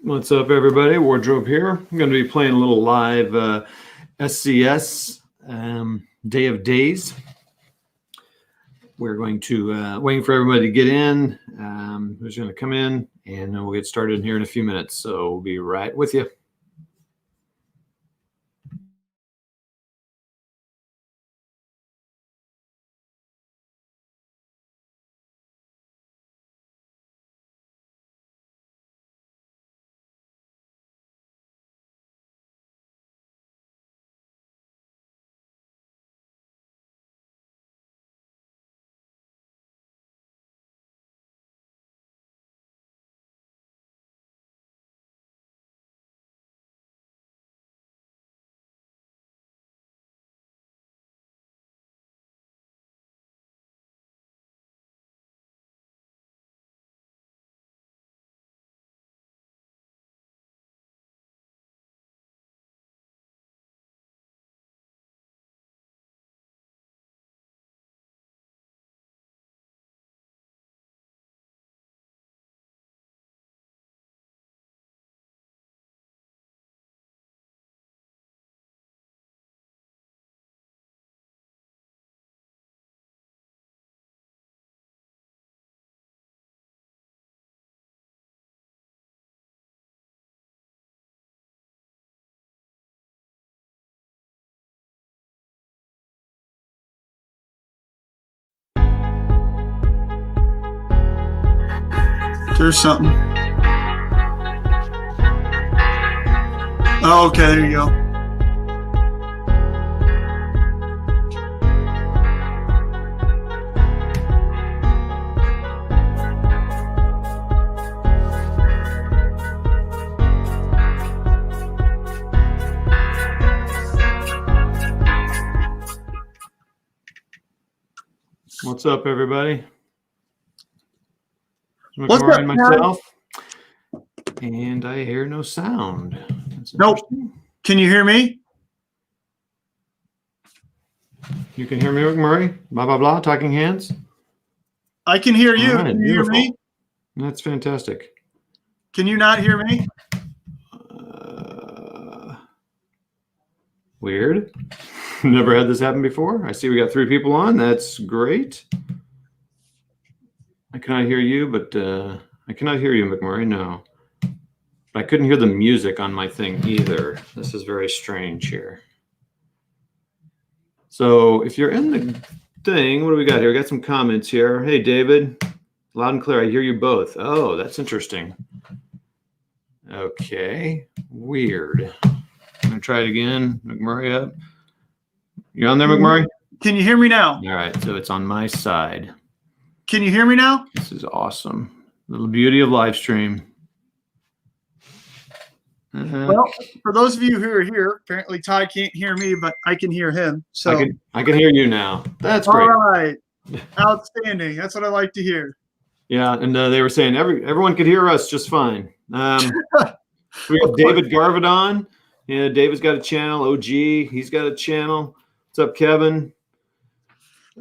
What's up, everybody? Wardrobe here. I'm going to be playing a little live SCS Day of Days. We're going to waiting for everybody to get in. Who's going to come in, and then we'll get started here in a few minutes. So we'll be right with you. There's something. Oh, okay, there you go. What's up, everybody? What's McMurray up, and myself, and I hear no sound. Nope. Can you hear me? You can hear me, McMurray? Blah, blah, blah, talking hands? I can hear you. All right, Can you hear me? That's fantastic. Can you not hear me? Weird. Never had this happen before. I see we got 3 people on. That's great. I cannot hear you, but I cannot hear you, McMurray. No. But I couldn't hear the music on my thing either. This is very strange here. So if you're in the thing, what do we got here? We got some comments here. Hey, David. Loud and clear. I hear you both. Oh, that's interesting. Okay. Weird. I'm going to try it again. McMurray up. You on there, McMurray? Can you hear me now? All right. So it's on my side. Can you hear me now? This is awesome. Little beauty of live stream. Well, for those of you who are here, apparently Todd can't hear me, but I can hear him. So I can hear you now. That's great. All right. Outstanding. That's what I like to hear. Yeah, and they were saying everyone could hear us just fine. We have David Garvin on. Yeah, David's got a channel. OG, he's got a channel. What's up, Kevin?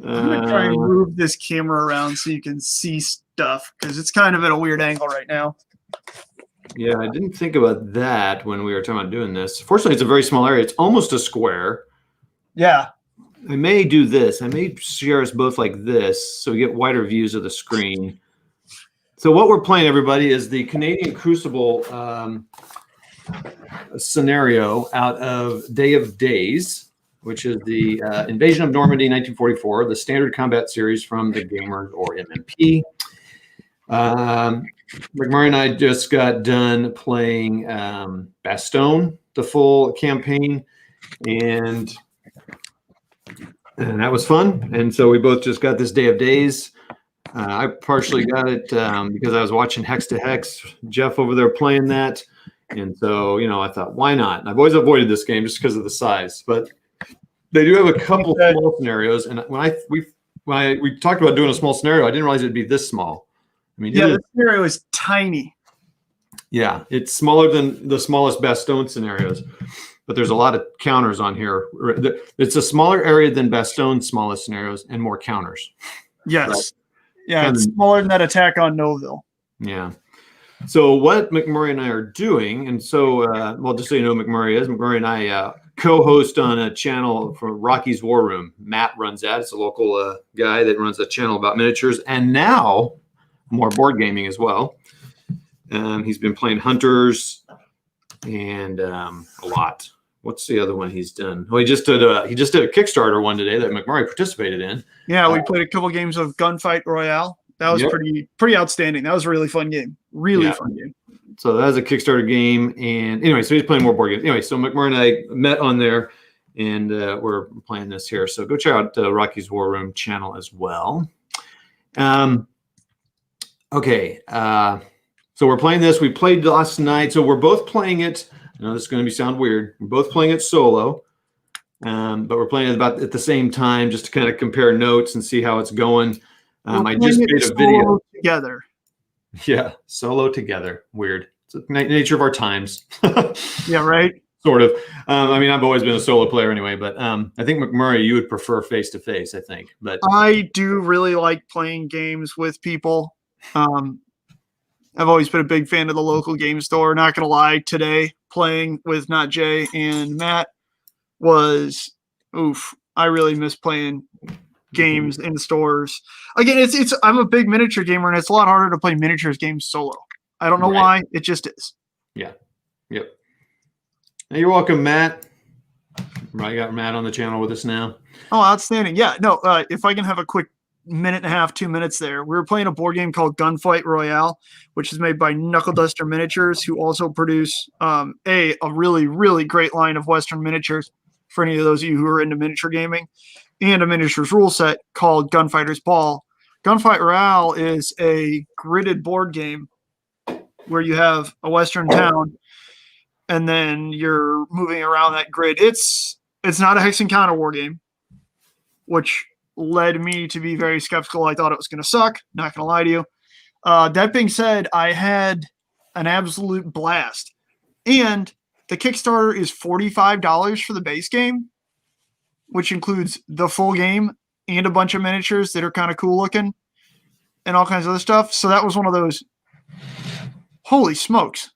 I'm going to try and move this camera around so you can see stuff because it's kind of at a weird angle right now. Yeah, I didn't think about that when we were talking about doing this. Fortunately, it's a very small area. It's almost a square. Yeah. I may do this. I may share us both like this so we get wider views of the screen. So what we're playing, everybody, is the Canadian Crucible scenario out of Day of Days, which is the Invasion of Normandy 1944, the standard combat series from the Gamers or MMP. McMurray and I just got done playing Bastogne, the full campaign, and that was fun. And so we both just got this Day of Days. I partially got it because I was watching Hex to Hex, Jeff over there playing that. And so, you know, I thought, why not? And I've always avoided this game just because of the size, but they do have a couple small scenarios. And when we talked about doing a small scenario, I didn't realize it'd be this small. I mean, yeah, the scenario is tiny. Yeah, it's smaller than the smallest Bastogne scenarios, but there's a lot of counters on here. It's a smaller area than Bastogne's smallest scenarios and more counters. Yes. Right? Yeah, it's smaller than that attack on Noville. Yeah. So what McMurray and I are doing, and so, well, just so you know, McMurray and I co-host on a channel for Rocky's War Room. Matt runs that. It's a local guy that runs a channel about miniatures and now more board gaming as well. He's been playing Hunters and a lot. What's the other one he's done? Well, he just did a Kickstarter one today that McMurray participated in. Yeah, we played a couple games of Gunfight Royale. That was pretty outstanding. That was a really fun game. Really fun game. So that was a Kickstarter game. And anyway, so he's playing more board games. Anyway, so McMurray and I met on there, and we're playing this here. So go check out Rocky's War Room channel as well. Okay. So we're playing this. We played last night. So we're both playing it. I know this is going to sound weird. We're both playing it solo. But we're playing it about at the same time just to kind of compare notes and see how it's going. I just made a video together. Yeah, solo together. Weird. It's the nature of our times. Yeah, right. Sort of. I mean, I've always been a solo player anyway, but I think McMurray, you would prefer face to face. I think, but I do really like playing games with people. I've always been a big fan of the local game store. Not gonna lie, today playing with Not Jay and Matt was oof. I really miss playing games in stores. Again, it's I'm a big miniature gamer, and it's a lot harder to play miniatures games solo. I don't know why. It just is. Yeah. Yep. Hey, you're welcome, Matt. Right, got Matt on the channel with us now. Oh, outstanding. Yeah, no, if I can have a quick minute and a half, 2 minutes there. We were playing a board game called Gunfight Royale, which is made by Knuckle Duster Miniatures, who also produce a really, really great line of Western miniatures for any of those of you who are into miniature gaming, and a miniatures rule set called Gunfighter's Ball. Gunfight Royale is a gridded board game where you have a Western town and then you're moving around that grid. It's not a hex and counter war game, which led me to be very skeptical. I thought it was going to suck. Not going to lie to you. That being said, I had an absolute blast. And the Kickstarter is $45 for the base game, which includes the full game and a bunch of miniatures that are kind of cool looking and all kinds of other stuff. So that was one of those, holy smokes.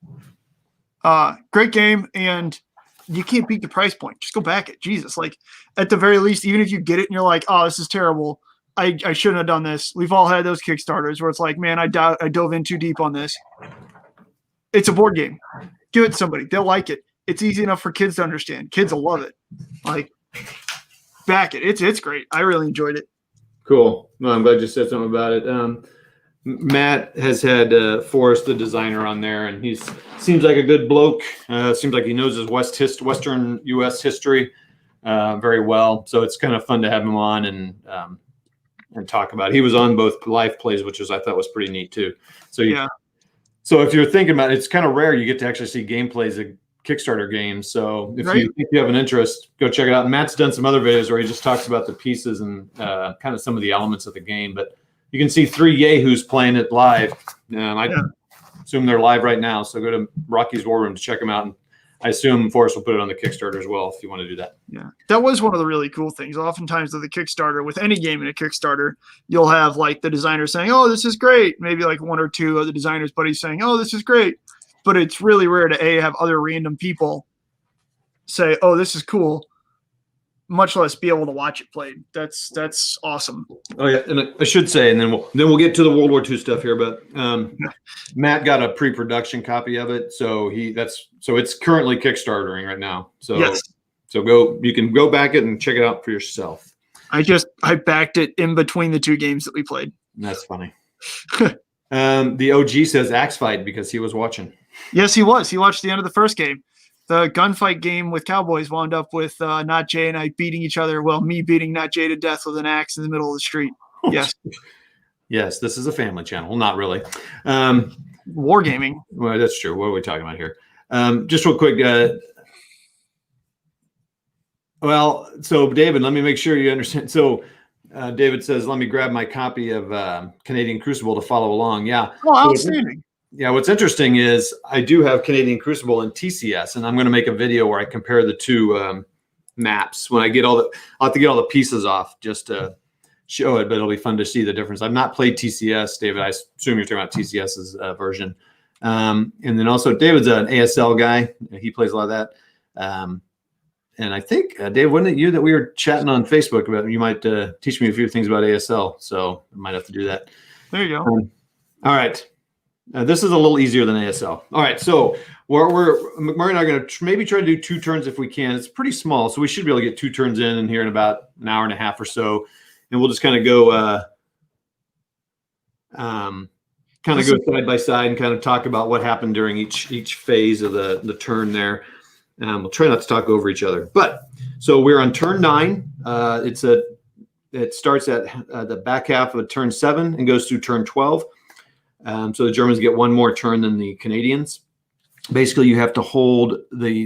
Great game, and you can't beat the price point. Just go back it. Jesus, like at the very least, even if you get it and you're like, oh, this is terrible. I shouldn't have done this. We've all had those Kickstarters where it's like, man, I dove in too deep on this. It's a board game. Give it to somebody. They'll like it. It's easy enough for kids to understand. Kids will love it. Like, back it. It's great. I really enjoyed it. Cool. Well, I'm glad you said something about it. Matt has had Forrest, the designer, on there, and he seems like a good bloke. Seems like he knows his Western U.S. history very well. So it's kind of fun to have him on and talk about it. He was on both live plays, which I thought was pretty neat too. So yeah. So if you're thinking about it, it's kind of rare you get to actually see gameplays of Kickstarter games. So if you think you have an interest, go check it out. And Matt's done some other videos where he just talks about the pieces and kind of some of the elements of the game. But you can see 3 yahoos playing it live. I assume they're live right now. So go to Rocky's War Room to check them out. And I assume Forrest will put it on the Kickstarter as well if you want to do that. Yeah, that was one of the really cool things. Oftentimes with the Kickstarter, with any game in a Kickstarter, you'll have like the designer saying, oh, this is great. Maybe like 1 or 2 of the designer's buddies saying, oh, this is great. But it's really rare to have other random people say, oh, this is cool, much less be able to watch it played. That's awesome. Oh yeah, and I should say, and then we'll get to the World War II stuff here. But Matt got a pre-production copy of it, so it's currently Kickstartering right now. So yes. So you can go back it and check it out for yourself. I backed it in between the 2 games that we played. That's funny. The OG says axe fight because he was watching. Yes, he was. He watched the end of the first game. The gunfight game with Cowboys wound up with Not Jay and I beating each other. Well, me beating Not Jay to death with an axe in the middle of the street. Yes. Yes, this is a family channel. Well, not really. Wargaming. Well, that's true. What are we talking about here? Just real quick. So David, let me make sure you understand. So David says, let me grab my copy of Canadian Crucible to follow along. Yeah. Oh, outstanding. Yeah, what's interesting is I do have Canadian Crucible and TCS, and I'm going to make a video where I compare the 2 maps when I get I'll have to get all the pieces off just to show it, but it'll be fun to see the difference. I've not played TCS, David. I assume you're talking about TCS's version. And then also David's an ASL guy. He plays a lot of that. And I think, Dave, wasn't it you that we were chatting on Facebook about? You might teach me a few things about ASL, so I might have to do that. There you go. All right. This is a little easier than ASL. All right, so McMurray and I are going to maybe try to do 2 turns if we can. It's pretty small, so we should be able to get 2 turns in here in about an hour and a half or so, and we'll just kind of go side by side and kind of talk about what happened during each phase of the turn there. We'll try not to talk over each other. But so we're on turn 9. It starts at the back half of turn 7 and goes through turn 12. So the Germans get one more turn than the Canadians. Basically, you have to hold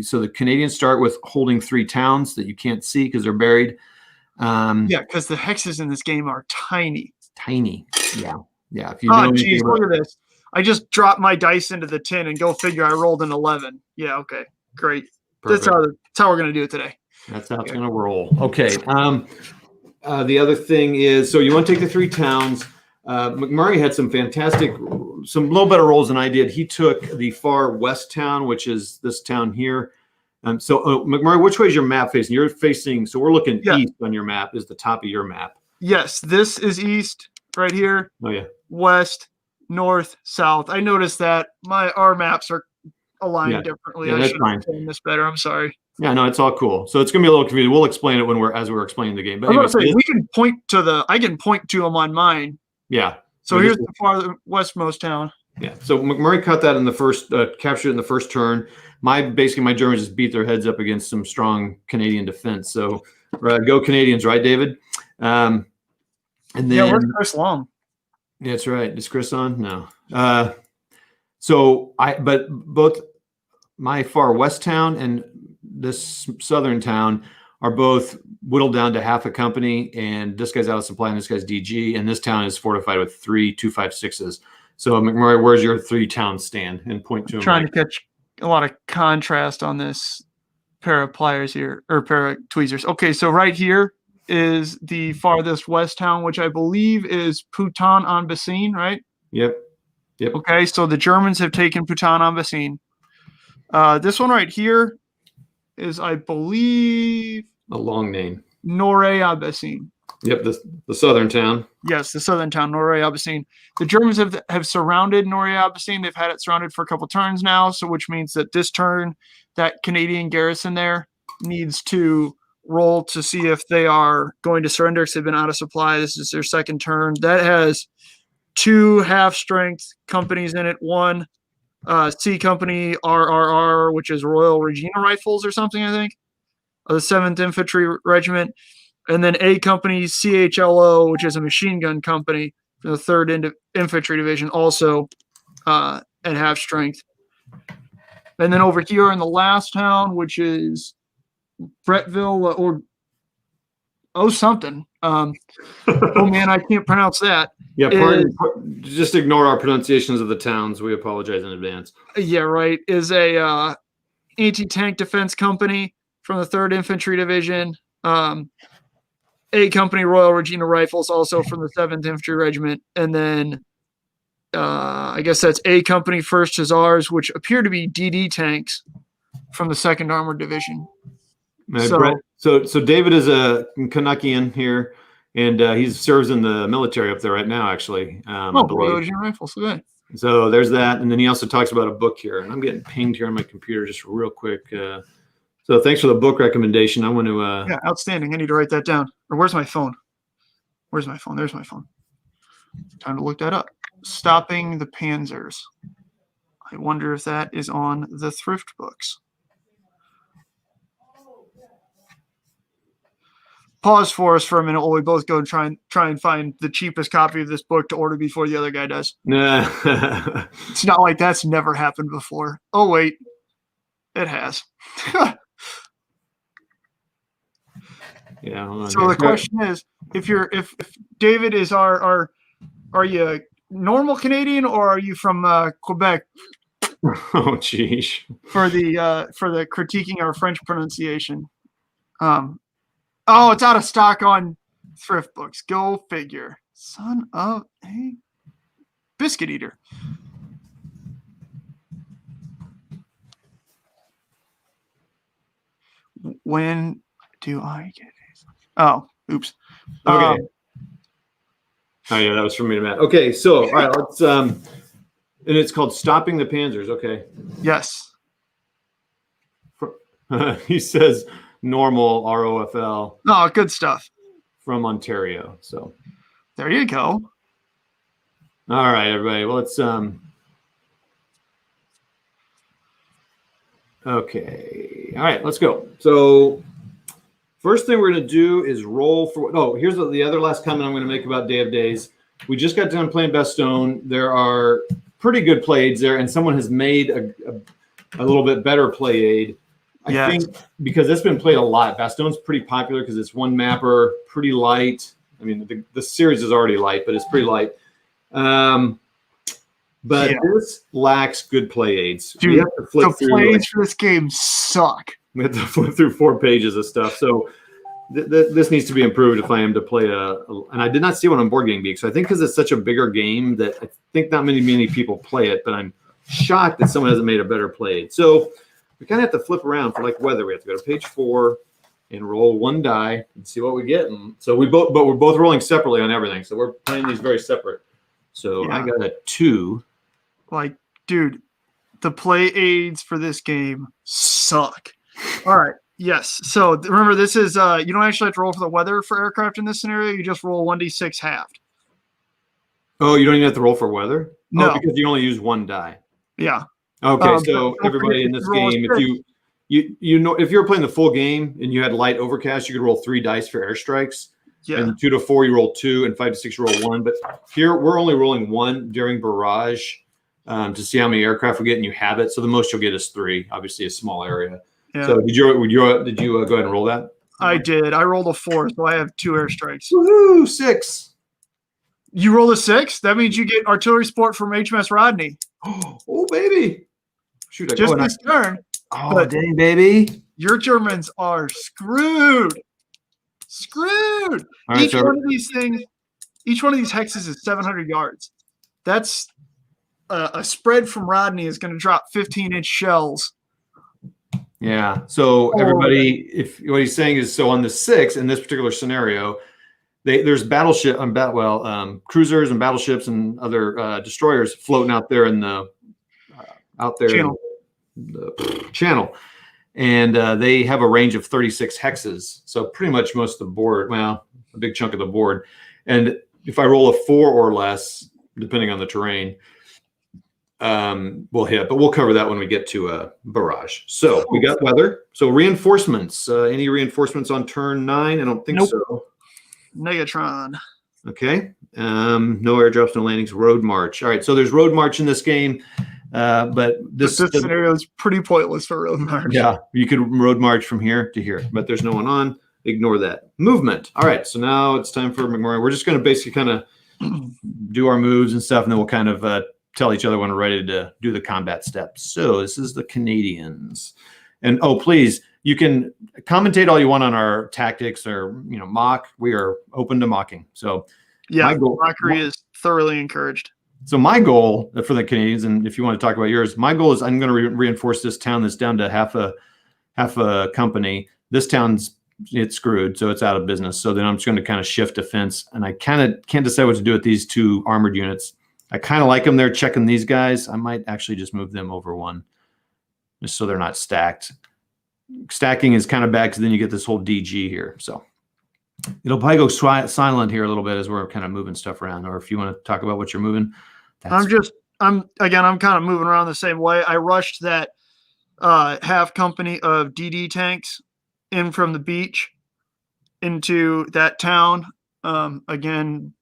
so the Canadians start with holding 3 towns that you can't see because they're buried. Because the hexes in this game are tiny. Tiny. Yeah. Yeah. If you know geez, look at this. I just dropped my dice into the tin and go figure I rolled an 11. Yeah, okay. Great. That's how we're going to do it today. That's how it's going to roll. Okay. The other thing is, so you want to take the 3 towns. McMurray had some little better rolls than I did. He took the far west town, which is this town here. McMurray, which way is your map facing? You're facing, so we're looking east on your map, is the top of your map. Yes, this is east right here. Oh, yeah. West, north, south. I noticed that our maps are aligned differently. Yeah, I that's should fine. explain this better. I'm sorry. Yeah, no, it's all cool. So it's going to be a little confusing. We'll explain it as we're explaining the game. But anyways, we can point to I can point to them on mine. Yeah. So here's the farther westmost town. Yeah. So McMurray caught that in the first, captured it in the first turn. My Germans just beat their heads up against some strong Canadian defense. So go Canadians, right, David? And then where's Chris Long? Yeah, that's right. Is Chris on? No. But both my far west town and this southern town are both whittled down to half a company, and this guy's out of supply and this guy's DG, and this town is fortified with 3 2.56s. So McMurray, where's your 3 towns stand? And point to them. Trying to catch a lot of contrast on this pair of pliers here, or pair of tweezers. Okay, so right here is the farthest west town, which I believe is Putan-en-Bessin, right? Yep. Okay, so the Germans have taken Putan-en-Bessin. This one right here is, I believe, a long name. Norey-Aubussin. Yep, the southern town. Yes, the southern town, Norey-Aubussin. The Germans have surrounded Norey-Aubussin. They've had it surrounded for a couple turns now, so which means that this turn, that Canadian garrison there needs to roll to see if they are going to surrender because they've been out of supply. This is their second turn. That has 2 half-strength companies in it. One C Company RRR, which is Royal Regina Rifles or something, I think, of the 7th Infantry Regiment. And then A Company CHLO, which is a machine gun company from the 3rd Infantry Division, also at half strength. And then over here in the last town, which is Bretteville something. Oh man, I can't pronounce that. Yeah, just ignore our pronunciations of the towns. We apologize in advance. Yeah, right. Is a anti-tank defense company from the 3rd Infantry Division. A Company Royal Regina Rifles, also from the 7th Infantry Regiment. And then I guess that's A Company 1st Hussars, which appear to be DD tanks from the 2nd Armored Division. So David is a Canuckian here, and he serves in the military up there right now, actually. Royal Regina Rifles, okay. So there's that. And then he also talks about a book here. And I'm getting pinged here on my computer just real quick. So thanks for the book recommendation. I want to yeah, outstanding. I need to write that down. Or where's my phone? There's my phone. Time to look that up. Stopping the Panzers. I wonder if that is on the thrift books. Pause for us for a minute while we both go and try and find the cheapest copy of this book to order before the other guy does. Nah. It's not like that's never happened before. Oh wait, it has. Yeah. So the question is, if David is are you a normal Canadian or are you from Quebec? Oh geez. For the critiquing our French pronunciation. Oh, it's out of stock on thrift books. Go figure. Son of a biscuit eater. When do I get it? Oh, oops. Okay. Oh yeah, that was from me to Matt. Okay, so all right, let's and it's called Stopping the Panzers. Okay. Yes. He says normal ROFL Oh, good stuff. from Ontario. So There you go. all right, everybody. Well, let's okay. All right, let's go. So first thing we're going to do is roll for. Oh, here's the other last comment I'm going to make about Day of Days. We just got done playing Bastogne. There are pretty good play aids there, and someone has made a little bit better play aid. I think because it's been played a lot. Bastogne's pretty popular because it's one mapper, pretty light. I mean, the series is already light, but it's pretty light. But this lacks good play aids. Dude, we have to flip the play aids for this game suck. We have to flip through 4 pages of stuff. So this needs to be improved if I am to play and I did not see one on Board Game Geek. So I think because it's such a bigger game that I think not many people play it, but I'm shocked that someone hasn't made a better play aid. So we kind of have to flip around for like weather. We have to go to page 4 and roll 1 die and see what we get. And so we're both rolling separately on everything. So we're playing these very separate. So I got a 2. Like, dude, the play aids for this game suck. All right. Yes. So remember, this is you don't actually have to roll for the weather for aircraft in this scenario. You just roll 1d6 halved. Oh, you don't even have to roll for weather? No, because you only use 1 die. Yeah. Okay, so everybody in this game, if you know if you're playing the full game and you had light overcast, you could roll 3 dice for airstrikes. Yeah. And 2 to 4 you roll 2, and 5 to 6 you roll 1. But here we're only rolling 1 during barrage to see how many aircraft we get, and you have it. So the most you'll get is 3. Obviously, a small area. Yeah. So did you go ahead and roll that? I did. I rolled a 4, so I have 2 airstrikes. Woohoo! 6. You roll a 6? That means you get artillery support from HMS Rodney. Oh baby! Shoot! Just this turn. Oh dang, baby! Your Germans are screwed. Screwed. Right, each one of these hexes is 700 yards. That's a spread from Rodney is going to drop 15-inch shells. Yeah. So everybody, if what he's saying is, so on the 6 in this particular scenario, there's battleship, cruisers and battleships and other destroyers floating out there in the channel, and they have a range of 36 hexes. So pretty much most of the board, well, a big chunk of the board. And if I roll a 4 or less, depending on the terrain, we'll hit. But we'll cover that when we get to barrage. So we got weather. So reinforcements. Any reinforcements on turn 9? I don't think so. Negatron. Okay. No airdrops, no landings. Road march. All right. So there's road march in this game, but this scenario is pretty pointless for road march. Yeah, you could road march from here to here, but there's no one on. Ignore that. Movement. All right. So now it's time for McMurray. We're just going to basically kind of do our moves and stuff, and then we'll kind of tell each other when we're ready to do the combat steps. So this is the Canadians, and please. You can commentate all you want on our tactics or, mock. We are open to mocking. So yeah, mockery is thoroughly encouraged. So my goal for the Canadians, and if you want to talk about yours, my goal is I'm going to reinforce this town that's down to half a company. This town's it's screwed, so it's out of business. So then I'm just going to kind of shift defense, and I kind of can't decide what to do with these 2 armored units. I kind of like them. They're checking these guys. I might actually just move them over 1, just so they're not stacked. Stacking is kind of bad because then you get this whole DG here. So it'll probably go silent here a little bit as we're kind of moving stuff around. Or if you want to talk about what you're moving. I'm kind of moving around the same way. I rushed that half company of DD tanks in from the beach into that town. Brettville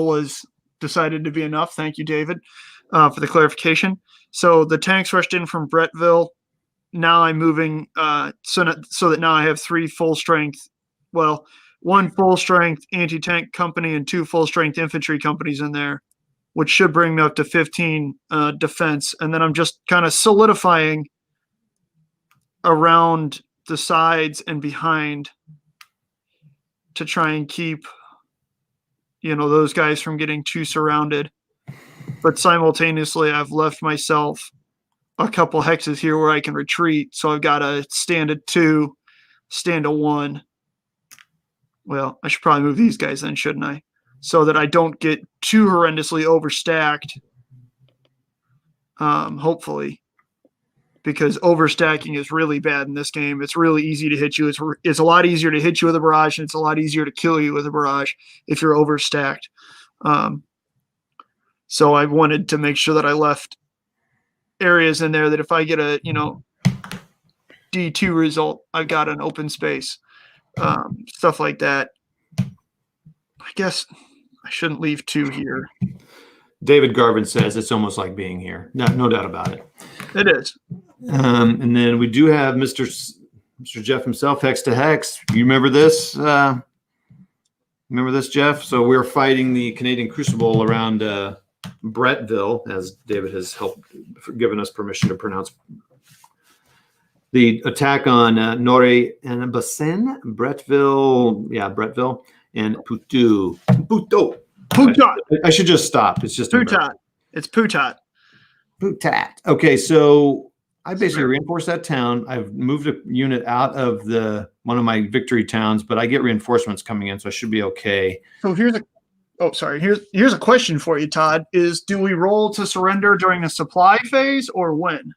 was decided to be enough. Thank you, David, for the clarification. So the tanks rushed in from Brettville. Now I'm moving so that now I have 3 full strength, 1 full strength anti-tank company and 2 full strength infantry companies in there, which should bring me up to 15 defense. And then I'm just kind of solidifying around the sides and behind to try and keep, those guys from getting too surrounded. But simultaneously, I've left myself a couple hexes here where I can retreat. So I've got a stand of 2, stand of 1. Well, I should probably move these guys then, shouldn't I? So that I don't get too horrendously overstacked. Hopefully. Because overstacking is really bad in this game. It's really easy to hit you. It's a lot easier to hit you with a barrage, and it's a lot easier to kill you with a barrage if you're overstacked. So I wanted to make sure that I left areas in there that if I get a D2 result, I've got an open space. Stuff like that. I guess I shouldn't leave 2 here. David Garvin says it's almost like being here. No doubt about it. It is. And then we do have Mr. Jeff himself, Hex to Hex. You remember this? Remember this, Jeff? So we're fighting the Canadian Crucible around Brettville, as David has given us permission to pronounce. The attack on Norey and Bassin, Brettville, and Puto. I should just stop. It's just Putat. It's Putat. Putat. Okay, so I basically reinforced that town. I've moved a unit out of one of my victory towns, but I get reinforcements coming in, so I should be okay. So here's a question for you, Todd. Do we roll to surrender during the supply phase or when?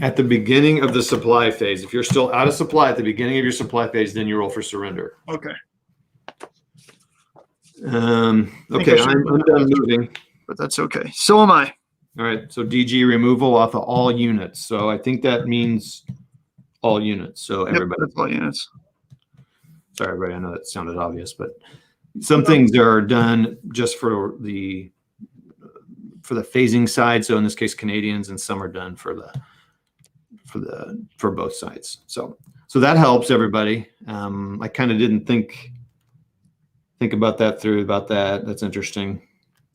At the beginning of the supply phase. If you're still out of supply at the beginning of your supply phase, then you roll for surrender. Okay. Okay, I'm done moving. But that's okay. So am I. All right, so DG removal off of all units. So I think that means all units. So everybody. Yep, that's all units. Sorry, everybody. I know that sounded obvious, but some things are done just for the phasing side. So in this case, Canadians, and some are done for both sides. So that helps everybody. I kind of didn't think about that. That's interesting.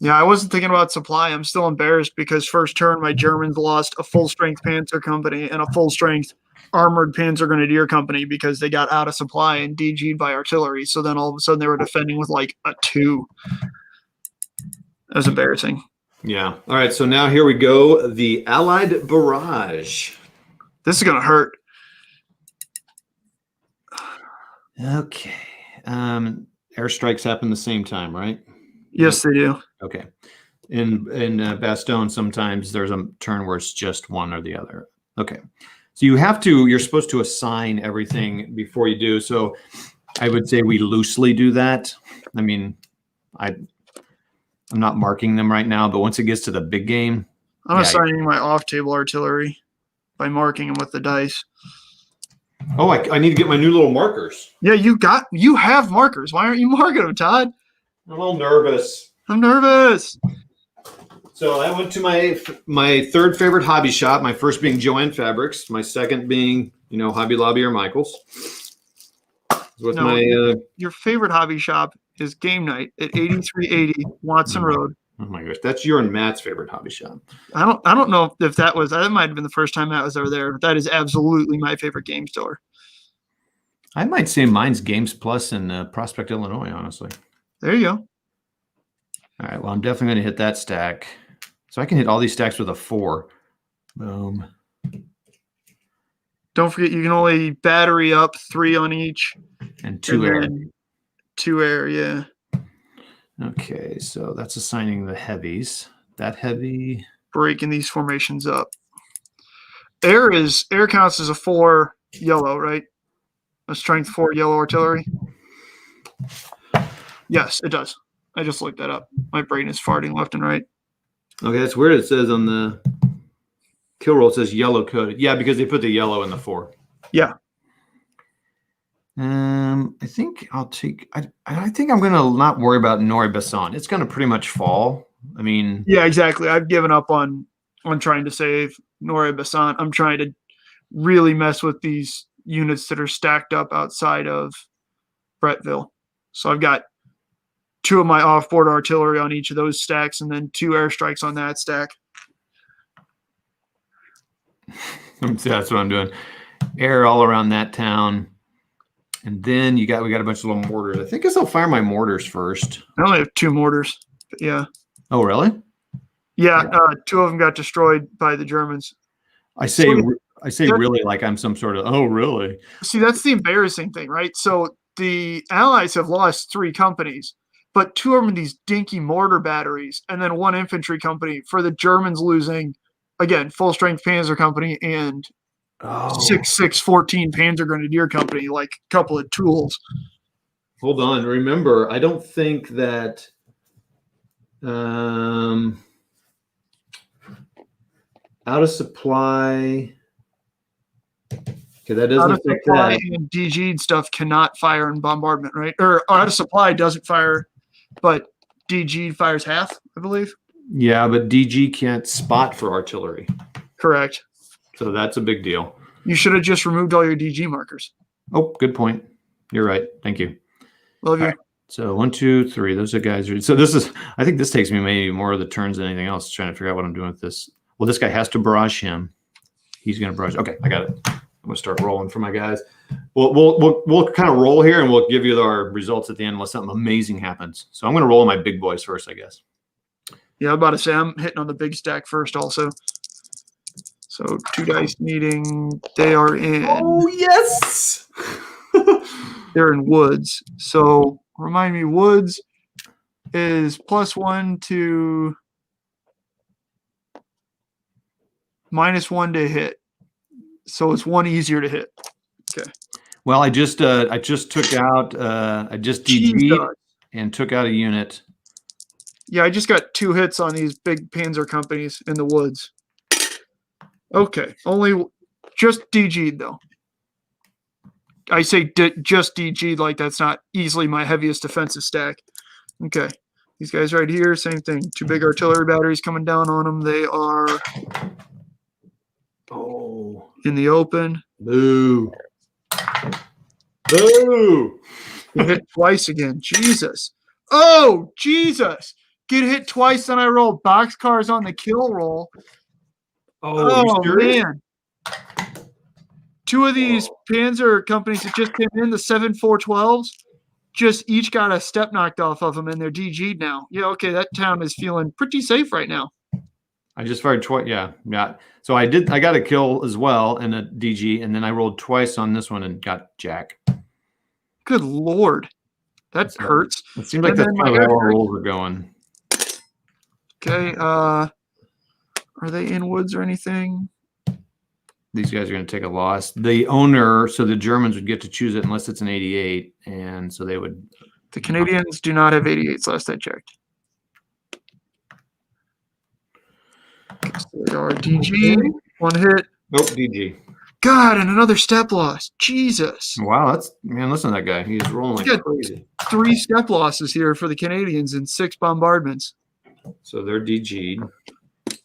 Yeah, I wasn't thinking about supply. I'm still embarrassed because first turn my Germans lost a full strength panzer company and a full strength armored panzer grenadier company because they got out of supply and DG'd by artillery. So then all of a sudden they were defending with like a 2. That was embarrassing. Yeah. All right. So now here we go. The Allied Barrage. This is gonna hurt. Okay. Airstrikes happen the same time, right? Yes, they do. Okay. In Bastogne, sometimes there's a turn where it's just one or the other. Okay. So you're supposed to assign everything before you do. So I would say we loosely do that. I mean, I'm not marking them right now, but once it gets to the big game, I'm assigning my off-table artillery by marking them with the dice. Oh, I need to get my new little markers. Yeah, you have markers. Why aren't you marking them, Todd? I'm a little nervous. I'm nervous. So I went to my third favorite hobby shop. My first being Joann Fabrics. My second being, Hobby Lobby or Michaels. Your favorite hobby shop is Game Night at 8380 Watson Road. Oh my gosh, that's your and Matt's favorite hobby shop. I don't know if that might have been the first time Matt was ever there. But that is absolutely my favorite game store. I might say mine's Games Plus in Prospect, Illinois, honestly. There you go. All right, well, I'm definitely going to hit that stack. So I can hit all these stacks with a 4. Boom. Don't forget, you can only battery up 3 on each. And 2 air. 2 air, yeah. Okay, so that's assigning the heavies. That heavy. Breaking these formations up. Air counts as a 4 yellow, right? A strength 4 yellow artillery. Yes, it does. I just looked that up. My brain is farting left and right. Okay, that's weird. It says on the kill roll, it says yellow coded. Yeah, because they put the yellow in the 4. Yeah. I think I'll take. I think I'm gonna not worry about Norey-Bassin. It's gonna pretty much fall. I mean. Yeah, exactly. I've given up on trying to save Norey-Bassin. I'm trying to really mess with these units that are stacked up outside of Brettville. So I've got 2 of my off-board artillery on each of those stacks, and then 2 airstrikes on that stack. That's what I'm doing. Air all around that town. And then we got a bunch of little mortars. I think I'll fire my mortars first. I only have 2 mortars, but yeah. Oh, really? Yeah, 2 of them got destroyed by the Germans. I say So that- really like I'm some sort of, oh, really? See, that's the embarrassing thing, right? So the Allies have lost 3 companies, but 2 of them are these dinky mortar batteries, and then 1 infantry company. For the Germans losing, again, full strength Panzer company and Oh, 6.614 Panzer Grenadier company, like a couple of tools. hold on. Remember, I don't think that. Out of supply. Okay, that doesn't Out of affect supply that. and DG'd stuff cannot fire in bombardment, right? Or out of supply doesn't fire, but DG fires half, I believe. Yeah, but DG can't spot for artillery. Correct. So that's a big deal. You should have just removed all your DG markers. Oh, good point. You're right. Thank you. Love you. All right. So 1, 2, 3. Those are guys. So this is, I think this takes me maybe more of the turns than anything else, trying to figure out what I'm doing with this. Well, this guy has to barrage him. He's going to barrage. Okay, I got it. I'm going to start rolling for my guys. We'll kind of roll here, and we'll give you our results at the end unless something amazing happens. So I'm going to roll my big boys first, I guess. Yeah, I'm about to say I'm hitting on the big stack first also. So 2 dice needing, they are in. Oh, yes! They're in woods. So remind me, woods is +1 to -1 to hit. So it's 1 easier to hit. Okay. Well, I just took out I just DG'd and took out a unit. Yeah, I just got 2 hits on these big Panzer companies in the woods. Okay, only just DG'd though. I say just DG'd like that's not easily my heaviest defensive stack. Okay, these guys right here, same thing. 2 big artillery batteries coming down on them. They are in the open. Boo. Boo. Get hit twice again. Jesus. Oh, Jesus. Get hit twice, then I roll boxcars on the kill roll. Oh man. 2 of these Panzer companies that just came in, the 7.412s, just each got a step knocked off of them, and they're DG'd now. Yeah, okay, that town is feeling pretty safe right now. I just fired twice. Yeah. So I got a kill as well and a DG, and then I rolled twice on this one and got Jack. Good Lord. That hurts. It seems like that's kind of how our rolls are going. Okay, are they in woods or anything? These guys are going to take a loss. The owner, so the Germans would get to choose it unless it's an 88, and so they would. The Canadians do not have 88s last I checked. So they are DG, 1 hit. Nope, DG. God, and another step loss. Jesus. Wow, listen to that guy. He's rolling like crazy. 3 step losses here for the Canadians and 6 bombardments. So they're DG'd. Good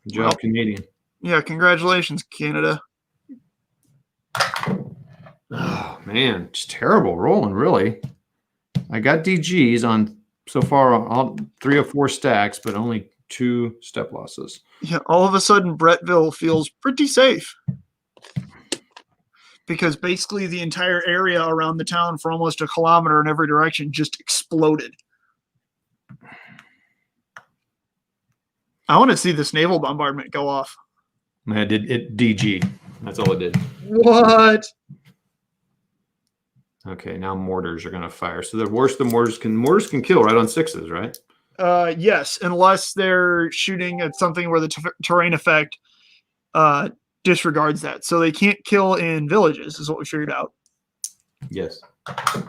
job, Canadian. Yeah, congratulations, Canada. Oh, man, just terrible rolling, really. I got DGs on so far all 3 or 4 stacks, but only 2 step losses. Yeah, all of a sudden, Brettville feels pretty safe. Because basically the entire area around the town for almost a kilometer in every direction just exploded. I want to see this naval bombardment go off. It DG. That's all it did. What? Okay, now mortars are going to fire. So the worse the mortars can kill right on 6s, right? Yes, unless they're shooting at something where the terrain effect disregards that. So they can't kill in villages, is what we figured out. Yes.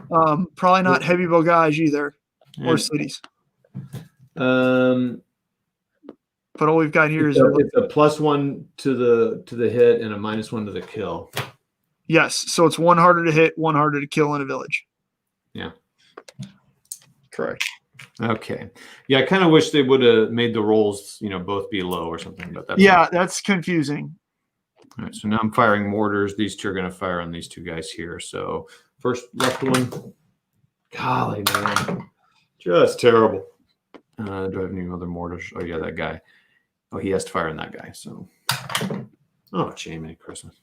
Probably not heavy bogage either, or cities. But all we've got here is it's a +1 to the hit and a -1 to the kill. Yes, so it's 1 harder to hit, 1 harder to kill in a village. Yeah. Correct. Okay. Yeah, I kind of wish they would have made the rolls, both be low or something. But that's confusing. All right, so now I'm firing mortars. These 2 are going to fire on these 2 guys here. So first left one. Golly, man. Just terrible. Do I have any other mortars? Oh, yeah, that guy. Oh, he has to fire on that guy. So, Jamie, Christmas.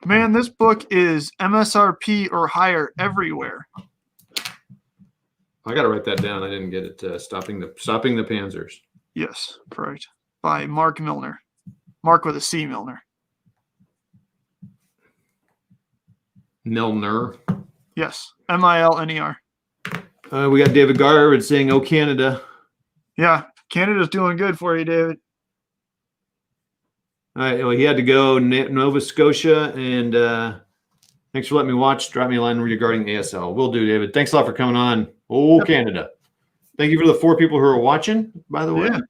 Man, this book is MSRP or higher everywhere. I got to write that down. I didn't get it. Stopping the Panzers. Yes, correct. by Mark Milner. Mark with a C, Milner. Milner. Yes, Milner. We got David Garrett saying, "Oh, Canada." Yeah, Canada's doing good for you, David. All right, well, he had to go. Nova Scotia, and thanks for letting me watch. Drop me a line regarding ASL. Will do, David. Thanks a lot for coming on. Oh, Canada. Thank you for the 4 people who are watching, by the way. Yeah.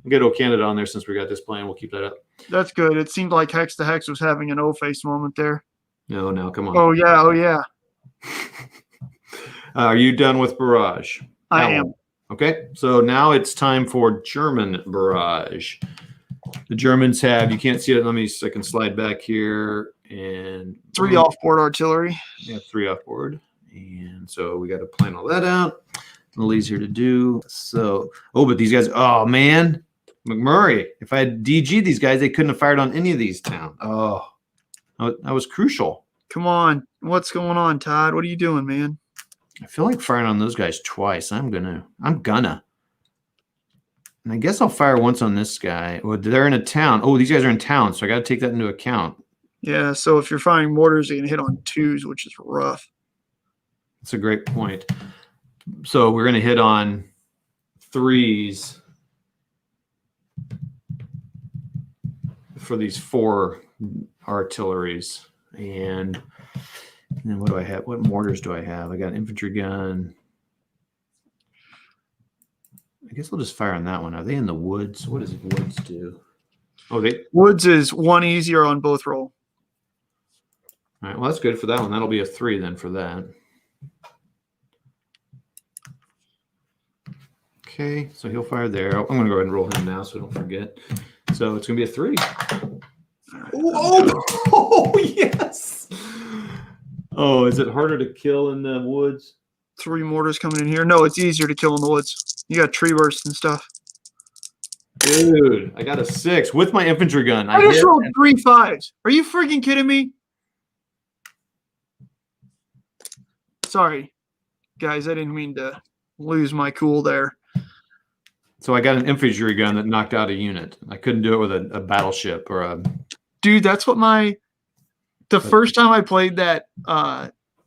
We'll get Oh Canada on there since we got this playing. We'll keep that up. That's good. It seemed like Hex to Hex was having an O-face moment there. No, come on. Oh, yeah. Are you done with Barrage? I am. Okay, so now it's time for German Barrage. The Germans have, you can't see it. I can slide back here and 3 off-board artillery. Yeah, 3 off-board. And so we got to plan all that out. A little easier to do. So, but these guys, oh man, McMurray. If I had DG these guys, they couldn't have fired on any of these towns. Oh, that was crucial. Come on. What's going on, Todd? What are you doing, man? I feel like firing on those guys twice. I'm gonna. And I guess I'll fire once on this guy. Well, they're in a town. Oh, these guys are in town, so I got to take that into account. Yeah, so if you're firing mortars, you can hit on 2s, which is rough. That's a great point. So we're going to hit on 3s for these 4 artilleries. And then what do I have? What mortars do I have? I got an infantry gun. I guess I'll just fire on that one. Are they in the woods? What does woods do? Oh, Woods is 1 easier on both roll. All right, well, that's good for that one. That'll be a 3 then for that. Okay, so he'll fire there. I'm going to go ahead and roll him now so I don't forget. So it's going to be a 3. Oh, yes. Oh, is it harder to kill in the woods? 3 mortars coming in here. No, it's easier to kill in the woods. You got tree bursts and stuff. Dude, I got a 6 with my infantry gun. I just rolled 3 5s. Are you freaking kidding me? Sorry, guys. I didn't mean to lose my cool there. So I got an infantry gun that knocked out a unit. I couldn't do it with a battleship or a. Dude, that's what the first time I played that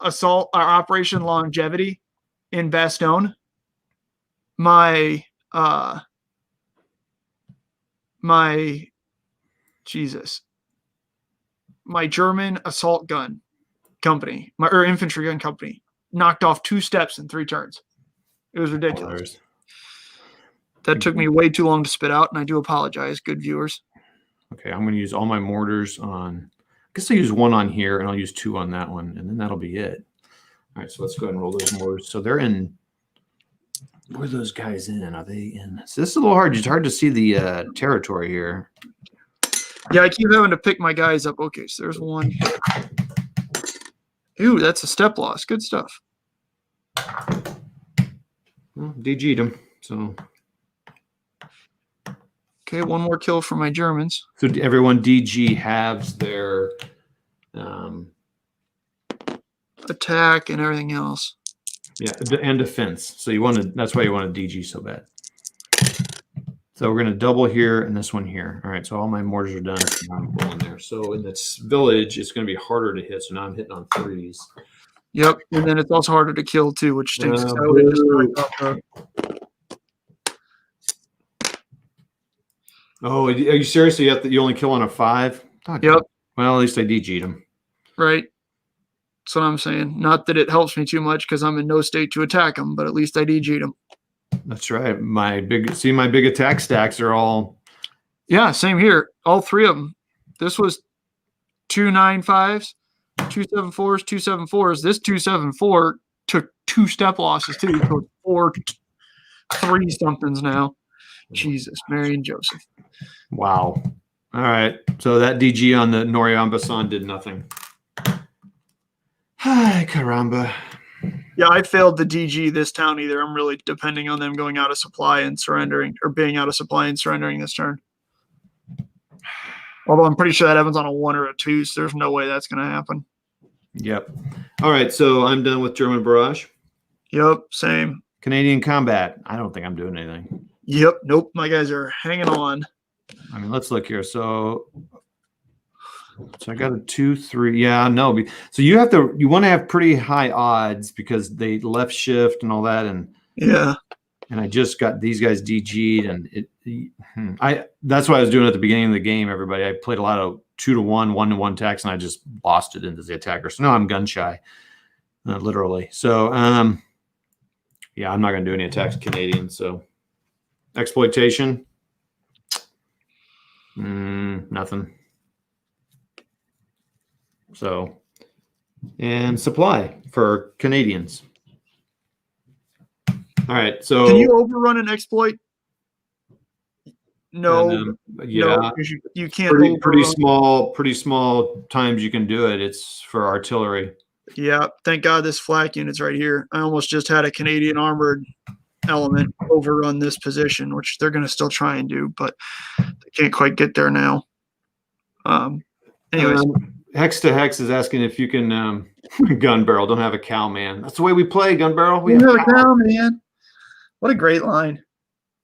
assault or Operation Longevity in Bastogne, my German assault gun company, or infantry gun company, knocked off 2 steps in 3 turns. It was ridiculous. That took me way too long to spit out, and I do apologize, good viewers. Okay, I'm going to use all my mortars on. I guess I'll use 1 on here, and I'll use 2 on that one, and then that'll be it. All right, so let's go ahead and roll those mortars. So they're in. Where are those guys in? Are they in? So this is a little hard. It's hard to see the territory here. Yeah, I keep having to pick my guys up. Okay, so there's 1. Ooh, that's a step loss. Good stuff. Well, DG'd them, so. Okay, 1 more kill for my Germans. So everyone DG halves their attack and everything else. Yeah, and defense. So that's why you want to DG so bad. So we're going to double here and this one here. All right, so all my mortars are done. I'm rolling there. So in this village, it's going to be harder to hit. So now I'm hitting on 3s. Yep, and then it's also harder to kill too, which stinks. Oh, are you serious? So you only kill on a 5? Oh, yep. Well, at least I DG'd him. Right. That's what I'm saying. Not that it helps me too much because I'm in no state to attack him, but at least I DG'd him. That's right. My big attack stacks are all. Yeah, same here. All 3 of them. This was 2 9-5s, 2 7-4s, 2 7-4s. This 2 7-4 took 2 step losses too. So 4 3 somethings now. Jesus, Mary and Joseph. Wow. All right. So that DG on the Noriambasson did nothing. Hi, caramba. Yeah, I failed the DG this town either. I'm really depending on them going out of supply and surrendering, or being out of supply and surrendering this turn. Although I'm pretty sure that happens on a 1 or a 2, so there's no way that's going to happen. Yep. All right, so I'm done with German Barrage. Yep, same. Canadian Combat. I don't think I'm doing anything. Yep, nope. My guys are hanging on. I mean, let's look here. So I got a 2, 3. Yeah, no. So you want to have pretty high odds because they left shift and all that. And Yeah. And I just got these guys DG'd, and that's what I was doing at the beginning of the game. Everybody, I played a lot of 2-to-1, 1-to-1 attacks, and I just lost it into the attacker. So now I'm gun shy, literally. So yeah, I'm not going to do any attacks Canadian. So exploitation, nothing. So and supply for Canadians. All right, so can you overrun an exploit? No, yeah, no, you can't. Pretty small times you can do it. It's for artillery. Yeah, thank God this flak unit's right here. I almost just had a Canadian armored element overrun this position, which they're going to still try and do, but they can't quite get there now. Anyways, Hex to Hex is asking if you can gun barrel. Don't have a cow, man. That's the way we play gun barrel. We have a cow, man. What a great line.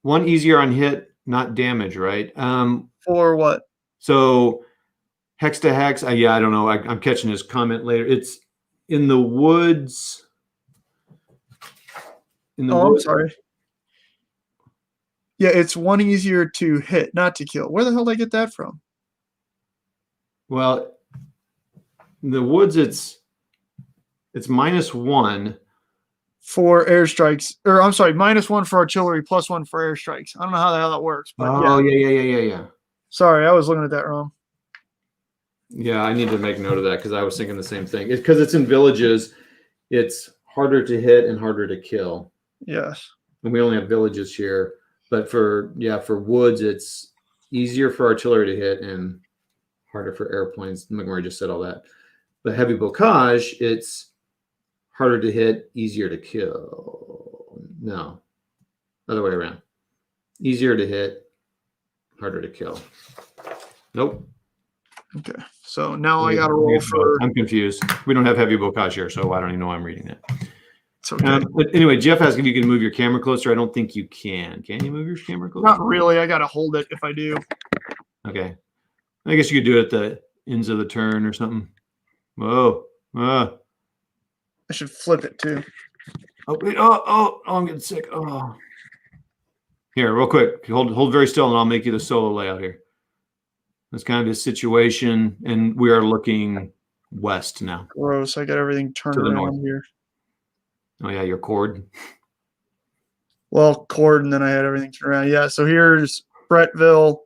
One easier on hit, not damage, right? For what? So Hex to Hex. Yeah, I don't know. I'm catching his comment later. It's in the woods. I'm sorry. Yeah, it's one easier to hit, not to kill. Where the hell did I get that from? Well, in the woods, it's -1 for airstrikes, or I'm sorry, -1 for artillery, +1 for airstrikes. I don't know how the hell that works, but yeah. Sorry, I was looking at that wrong. Yeah, I need to make note of that because I was thinking the same thing. It's because it's in villages. It's harder to hit and harder to kill. Yes. And we only have villages here. But for woods, it's easier for artillery to hit and harder for airplanes. McMurray just said all that. But heavy bocage, it's harder to hit, easier to kill. No, other way around. Easier to hit, harder to kill. Nope. Okay, so now I got to roll for. I'm confused. We don't have heavy bocage here, so I don't even know why I'm reading that. It's okay. But anyway, Jeff asked if you can move your camera closer. I don't think you can. Can you move your camera closer? Not really. I got to hold it if I do. Okay. I guess you could do it at the ends of the turn or something. Whoa. I should flip it too. Oh, wait. Oh, I'm getting sick. Oh. Here, real quick. Hold very still, and I'll make you the solo layout here. That's kind of his situation, and we are looking west now. Gross. I got everything turned To the around north. here. Oh, yeah, your cord. Well, cord, and then I had everything turned around. Yeah, so here's Brettville.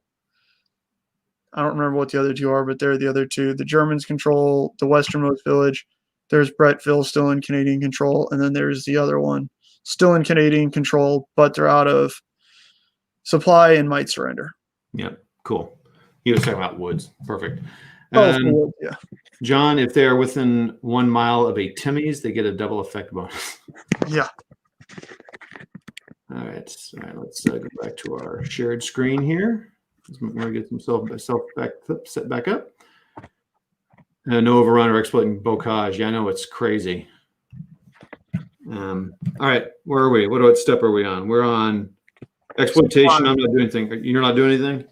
I don't remember what the other two are, but they're the other two. The Germans control the westernmost village. There's Brettville still in Canadian control, and then there's the other one still in Canadian control, but they're out of supply and might surrender. Yep, cool. He was talking about woods. Perfect. Yeah. John, if they are within 1 mile of a Timmy's, they get a double effect bonus. Yeah. All right, let's go back to our shared screen here. McMurray gets himself set back up. No overrun or exploiting bocage. Yeah, I know it's crazy. All right, where are we? What step are we on? We're on exploitation. I'm not doing anything. You're not doing anything?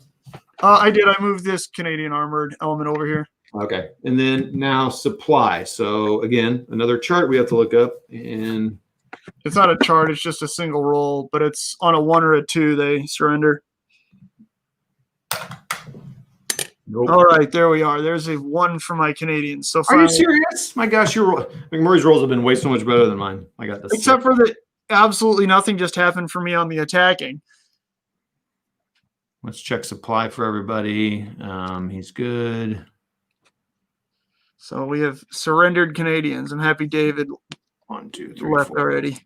I did. I moved this Canadian armored element over here. Okay, and then now supply. So again, another chart we have to look up, and it's not a chart. It's just a single roll, but it's on a 1 or a 2. They surrender. Nope. All right, there we are. There's a 1 for my Canadians. So are you serious? My gosh, McMurray's rolls have been way so much better than mine. I got this. Except for that, absolutely nothing just happened for me on the attacking. Let's check supply for everybody. He's good. So we have surrendered Canadians. I'm happy David 1, 2, 3, left 4. already.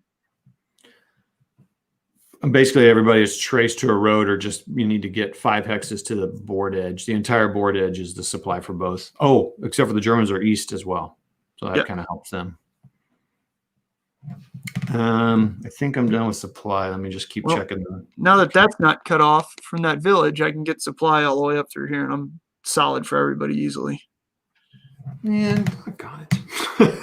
Basically, everybody is traced to a road, or just you need to get 5 hexes to the board edge. The entire board edge is the supply for both. Oh, except for the Germans are east as well, so that kind of helps them. I think I'm done with supply. Let me just keep checking. Now that that's not cut off from that village, I can get supply all the way up through here, and I'm solid for everybody easily. Man, I got it.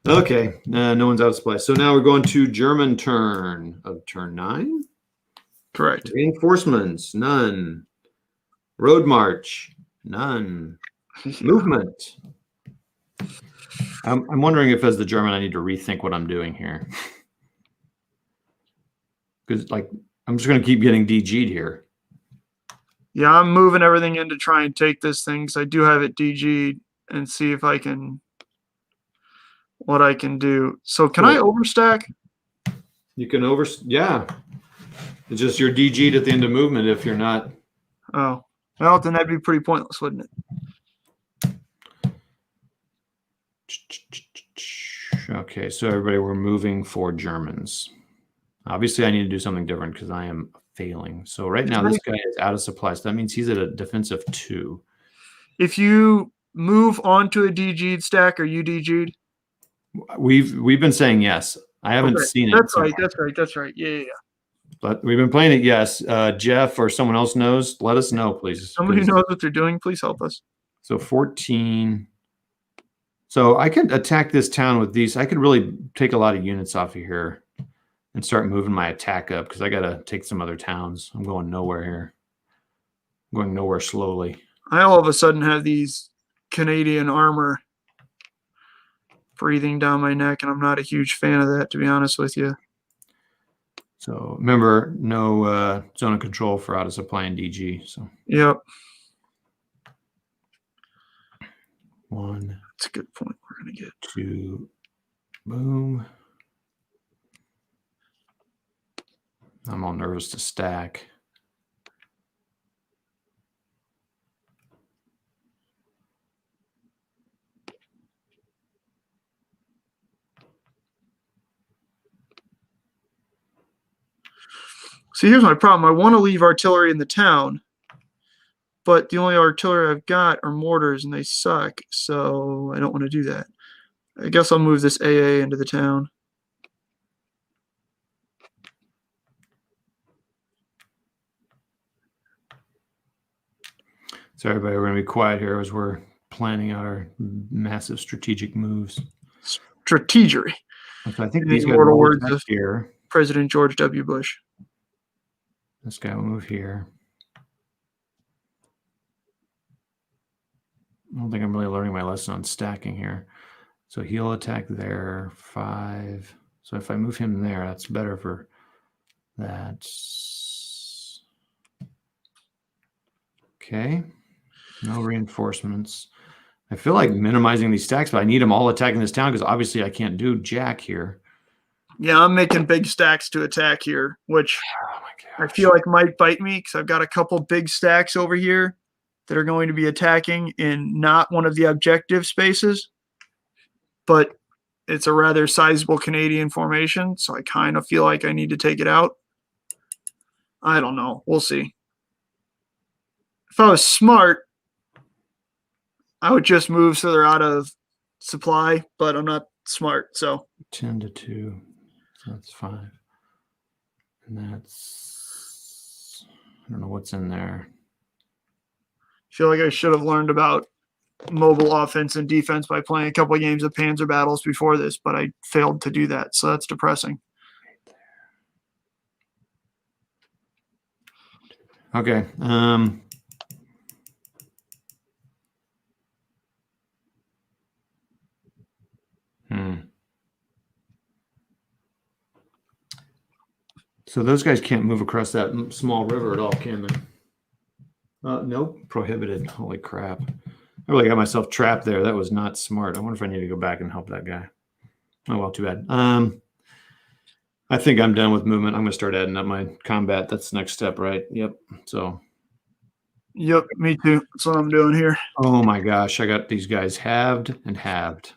Okay, no one's out of supply. So now we're going to German turn of turn 9. Correct. Reinforcements, none. Road march, none. Movement. I'm wondering if, as the German, I need to rethink what I'm doing here. Because, like, I'm just going to keep getting DG'd here. Yeah, I'm moving everything in to try and take this thing because I do have it DG'd and see if I can, what I can do. So can I overstack? You can yeah. It's just you're DG'd at the end of movement if you're not. Oh, well, then that'd be pretty pointless, wouldn't it? Okay, so everybody, we're moving for Germans. Obviously, I need to do something different because I am failing. So right now, this guy is out of supply. So that means he's at a defensive 2. If you move onto a DG'd stack, are you DG'd? We've been saying yes. I haven't seen it. That's right. That's right. Yeah. But we've been playing it, yes. Jeff or someone else knows, let us know, please. Somebody who knows what they're doing, please help us. So 14. So I could attack this town with these. I could really take a lot of units off of here and start moving my attack up because I got to take some other towns. I'm going nowhere here. I'm going nowhere slowly. I all of a sudden have these Canadian armor breathing down my neck, and I'm not a huge fan of that, to be honest with you. So remember, no zone of control for out of supply and DG. So yep. 1. That's a good point. We're gonna get 2. Boom. I'm all nervous to stack. See, here's my problem. I want to leave artillery in the town, but the only artillery I've got are mortars, and they suck, so I don't want to do that. I guess I'll move this AA into the town. So everybody, we're going to be quiet here as we're planning out our massive strategic moves. Strategery. So I think these guys will words move here. President George W. Bush. This guy will move here. I don't think I'm really learning my lesson on stacking here. So he'll attack there, 5. So if I move him there, that's better for that. Okay. No reinforcements. I feel like minimizing these stacks, but I need them all attacking this town because obviously I can't do jack here. Yeah, I'm making big stacks to attack here, which I feel like might bite me because I've got a couple big stacks over here that are going to be attacking in not one of the objective spaces, but it's a rather sizable Canadian formation, so I kind of feel like I need to take it out. I don't know. We'll see. If I was smart, I would just move so they're out of supply, but I'm not smart, so 10 to 2. So that's 5. And that's, I don't know what's in there. I feel like I should have learned about mobile offense and defense by playing a couple of games of Panzer Battles before this, but I failed to do that, so that's depressing. Okay. So those guys can't move across that small river at all, can they? Nope, prohibited. Holy crap. I really got myself trapped there. That was not smart. I wonder if I need to go back and help that guy. Oh, well, too bad. I think I'm done with movement. I'm going to start adding up my combat. That's the next step, right? Yep. So. Yep, me too. That's what I'm doing here. Oh, my gosh. I got these guys halved and halved.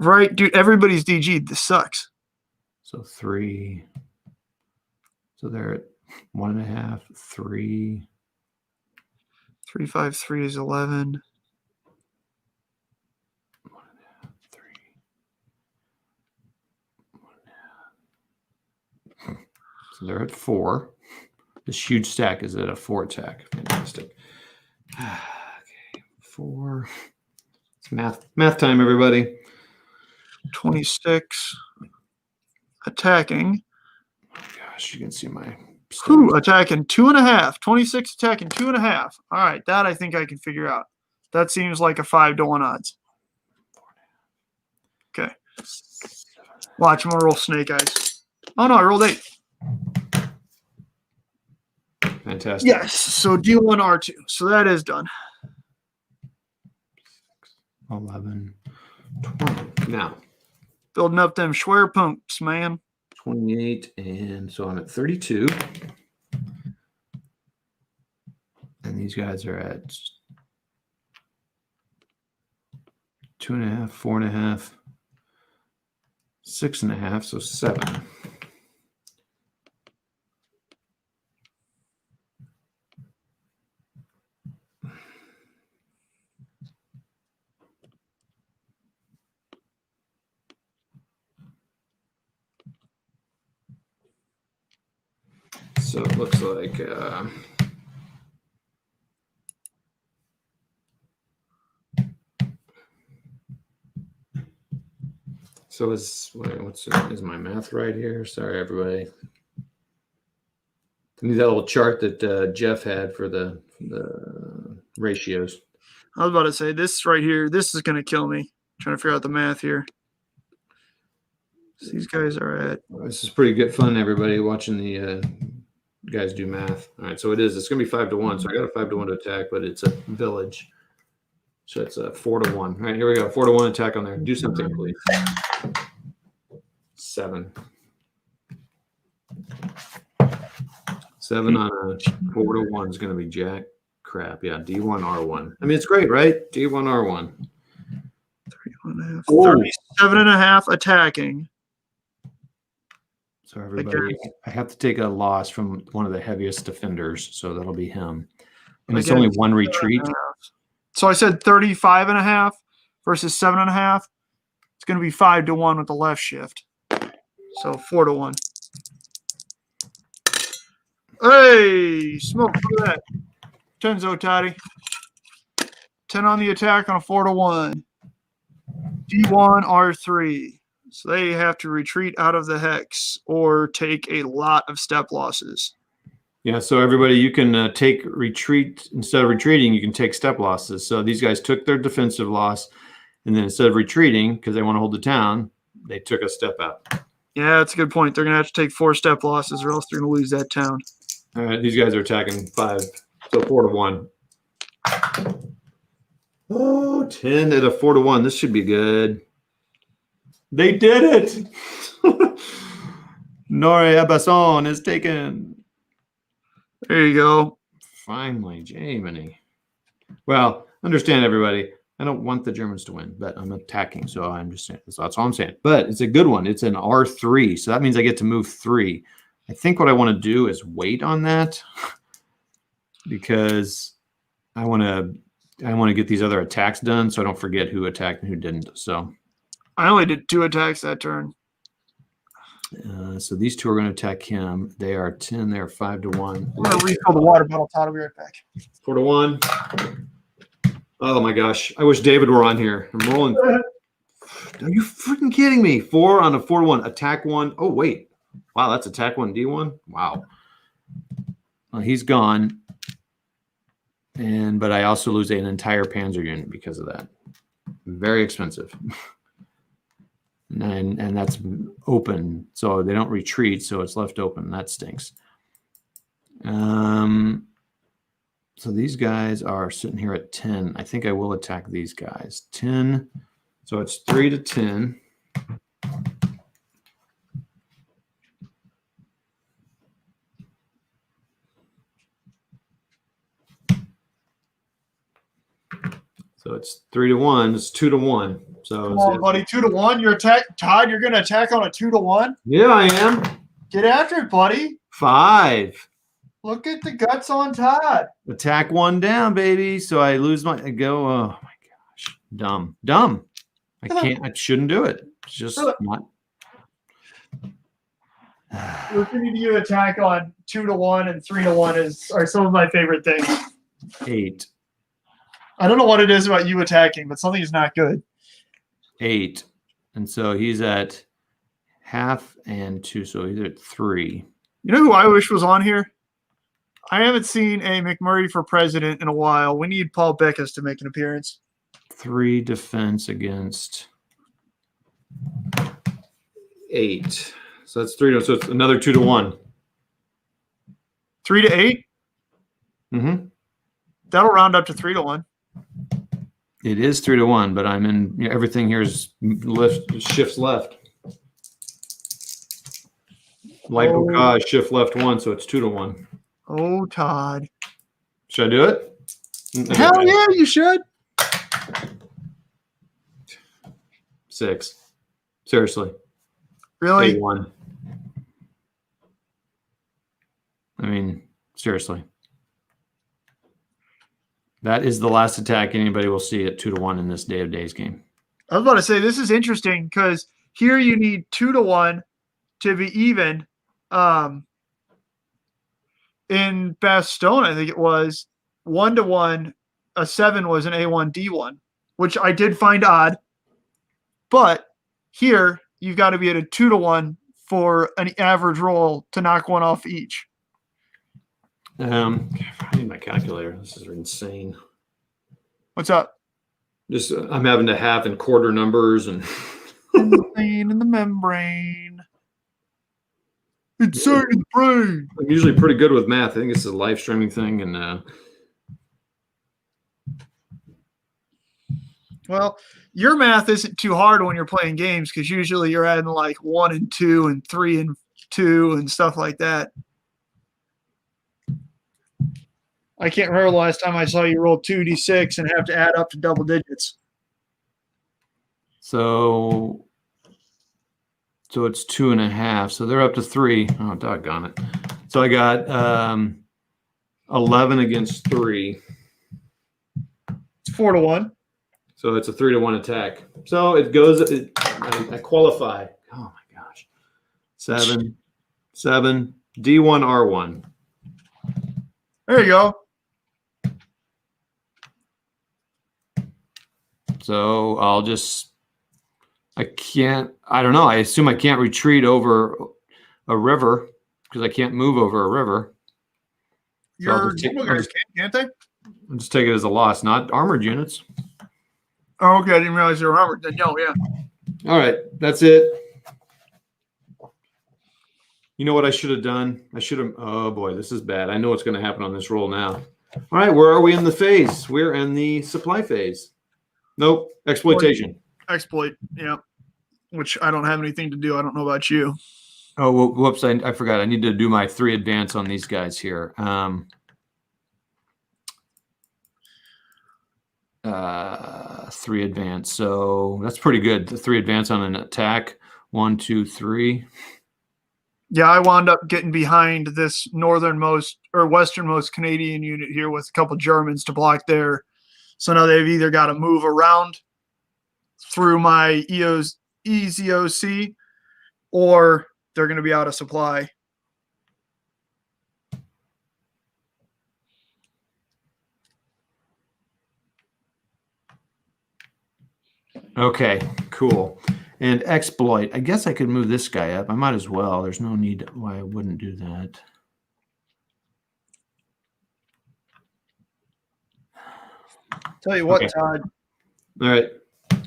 Right, dude. Everybody's DG'd. This sucks. So 3. So they're at 1.5, 3. 3, 5, 3 is 11. 1.5, 3. 1.5. So they're at 4. This huge stack is at a 4 attack. Fantastic. Okay, 4. It's math time, everybody. 26. Attacking. Oh gosh, you can see my Whew, attacking 2.5. 26 attacking 2.5. All right, that I think I can figure out. That seems like a 5-1 odds. Okay. Watch, I'm gonna roll snake eyes. Oh no, I rolled 8. Fantastic. Yes, so D1 R2. So that is done. 11, 20. Now, Building up them Schwerpunkts, man. 28, and so I'm at 32. And these guys are at 2.5, 4.5, 6.5, so 7. So it looks like so is my math right here? Sorry, everybody. I need that little chart that Jeff had for the ratios. I was about to say this right here. This is gonna kill me. Trying to figure out the math here. So these guys are at. This is pretty good fun, everybody, watching the guys do math. All right, so it's going to be 5-1. So I got a 5-1 to attack, but it's a village. So it's a 4-1. All right, here we go. 4-1 attack on there. Do something, please. 7. 7 on a 4-1 is going to be jack crap. Yeah, D1 R1. I mean, it's great, right? D1 R1. 37.5 attacking. So everybody, I have to take a loss from one of the heaviest defenders, so that'll be him. And it's only one retreat. So I said 35.5 versus 7.5. It's going to be 5-1 with the left shift. So 4-1. Hey, smoke for that. 10 Toddy. 10 on the attack on a 4-1. D1 R3. So they have to retreat out of the hex or take a lot of step losses. Yeah, so everybody, you can take retreat. Instead of retreating, you can take step losses. So these guys took their defensive loss, and then instead of retreating, because they want to hold the town, they took a step out. Yeah, that's a good point. They're going to have to take 4 step losses or else they're going to lose that town. All right, these guys are attacking 5, so 4-1. Oh, 10 at a 4-1. This should be good. They did it. Nore Abasson is taken. There you go. Finally, Jamie. Well, understand, everybody. I don't want the Germans to win, but I'm attacking, so I'm just saying. That's all I'm saying. But it's a good one. It's an R3, so that means I get to move 3. I think what I want to do is wait on that because I want to get these other attacks done, so I don't forget who attacked and who didn't. So I only did 2 attacks that turn. So these 2 are going to attack him. They are 10. They're 5-1. I'm going to refill the water bottle, Todd. I'll be right back. 4-1. Oh my gosh! I wish David were on here. I'm rolling. Are you freaking kidding me? 4 on a 4-1. Attack 1. Oh wait. Wow, that's attack 1 D1. Wow. Well, he's gone. But I also lose an entire Panzer unit because of that. Very expensive. And that's open, so they don't retreat, so it's left open. That stinks. So these guys are sitting here at 10. I think I will attack these guys. 10. So it's 3-10. So it's 3-1. It's 2-1. So come on, buddy. 2-1. You're Todd. You're going to attack on a 2-1. Yeah, I am. Get after it, buddy. 5. Look at the guts on Todd. Attack 1 down, baby. So I lose my go. Oh my gosh, dumb. I can't. I shouldn't do it. It's just not. Listening to you attack on 2-1 and 3-1 are some of my favorite things. 8. I don't know what it is about you attacking, but something is not good. 8, and so he's at half and 2, so he's at 3. You know who I wish was on here? I haven't seen a McMurray for president in a while. We need Paul Beckus to make an appearance. 3 defense against 8. So that's 3 to, so it's another 2 to 1. 3 to 8? Mm-hmm. That'll round up to 3 to 1. It is 3 to 1, but I'm in, everything here is shifts left. Light Bocage, shift left 1, so it's 2 to 1. Oh, Todd. Should I do it? Hell yeah, you should. 6. Seriously. Really? 8-1. I mean, seriously. That is the last attack anybody will see at 2 to 1 in this Day of Days game. I was about to say, this is interesting because here you need 2 to 1 to be even. In Bastogne, I think it was 1 to 1. A 7 was an A1 D1, which I did find odd. But here you've got to be at a 2 to 1 for an average roll to knock one off each. I need my calculator. This is insane. What's up? Just I'm having to half and quarter numbers and insane in the membrane. Insane in the brain. I'm usually pretty good with math. I think it's a live streaming thing, and well, your math isn't too hard when you're playing games because usually you're adding like 1 and 2 and 3 and 2 and stuff like that. I can't remember the last time I saw you roll 2d6 and have to add up to double digits. So it's 2.5. So they're up to 3. Oh, doggone it. So I got 11 against 3. It's 4 to 1. So it's a 3 to 1 attack. So it goes. I qualify. Oh my gosh. 7, D1, R1. There you go. So I'll just. I don't know. I assume I can't retreat over a river because I can't move over a river. So Your guys can't they? I'll just take it as a loss, not armored units. Oh, okay. I didn't realize they were armored. Then no, yeah. All right. That's it. You know what I should have done? I should have. Oh, boy. This is bad. I know what's going to happen on this roll now. All right. Where are we in the phase? We're in the supply phase. Nope. Exploitation. Exploit, yeah. Which I don't have anything to do. I don't know about you. Oh, well, whoops. I forgot. I need to do my 3 advance on these guys here. 3 advance. So that's pretty good. The 3 advance on an attack. 1, 2, 3. Yeah, I wound up getting behind this northernmost or westernmost Canadian unit here with a couple Germans to block there. So now they've either got to move around through my EZOC or they're going to be out of supply. Okay, cool. And exploit. I guess I could move this guy up. I might as well. There's no need why I wouldn't do that. Tell you what, Okay. Todd. All right.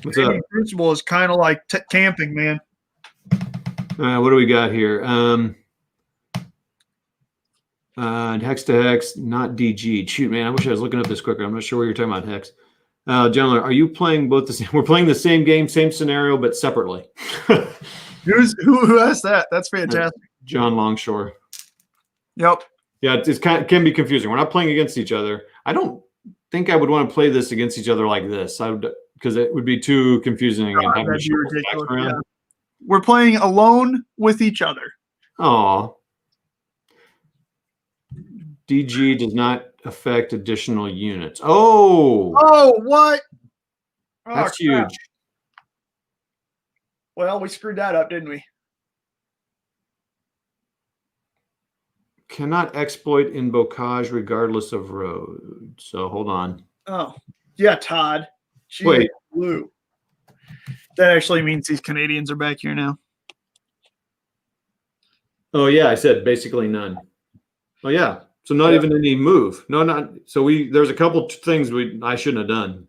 What's up? Crucible is kind of like camping, man. What do we got here? Hex to hex, not DG. Shoot, man, I wish I was looking up this quicker. I'm not sure what you're talking about, Hex. Gentlemen, are you playing both the same? We're playing the same game, same scenario, but separately. Who asked that? That's fantastic. John Longshore. Yep. Yeah, it can be confusing. We're not playing against each other. I don't think I would want to play this against each other like this. Because it would be too confusing. And having That'd to be shuffle ridiculous. stacks around. Yeah. We're playing alone with each other. Aw. DG does not affect additional units. Oh, What? Oh, that's crap. huge. Well, we screwed that up, didn't we? Cannot exploit in Bocage regardless of road. So hold on. Oh, yeah, Todd. Gee, Wait. blue. That actually means these Canadians are back here now. Oh yeah, I said basically none. Oh yeah, so not even any move. No, not so we. There's a couple things I shouldn't have done.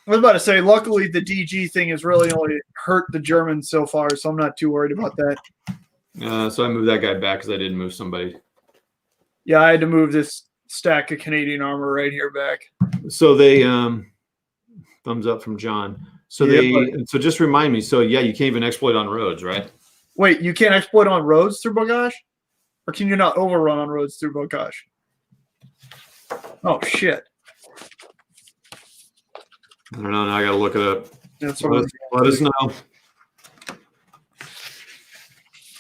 I was about to say, luckily the DG thing has really only hurt the Germans so far, so I'm not too worried about that. So I moved that guy back because I didn't move somebody. Yeah, I had to move this stack of Canadian armor right here back. So they thumbs up from John. So so just remind me. So yeah, you can't even exploit on roads, right? Wait, you can't exploit on roads through Barrage? Or can you not overrun on roads through Barrage? Oh shit. I don't know. Now I got to look it up. That's let us know.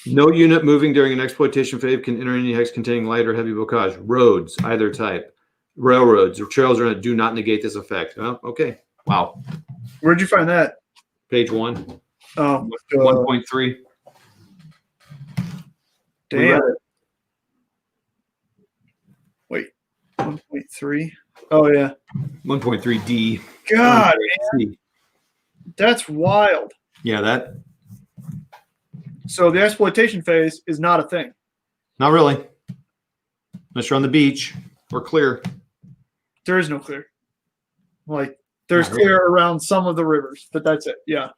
No unit moving during an exploitation phase can enter any hex containing light or heavy bocage. Roads, either type. Railroads or trails do not negate this effect. Oh, okay. Wow. Where'd you find that? Page 1. Oh, 1.3. Damn. Wait, 1.3. Oh yeah. 1.3D. God, man. That's wild. Yeah, that. So the exploitation phase is not a thing. Not really. Unless you're on the beach or clear. There is no clear. Like there's clear around some of the rivers, but that's it. Yeah.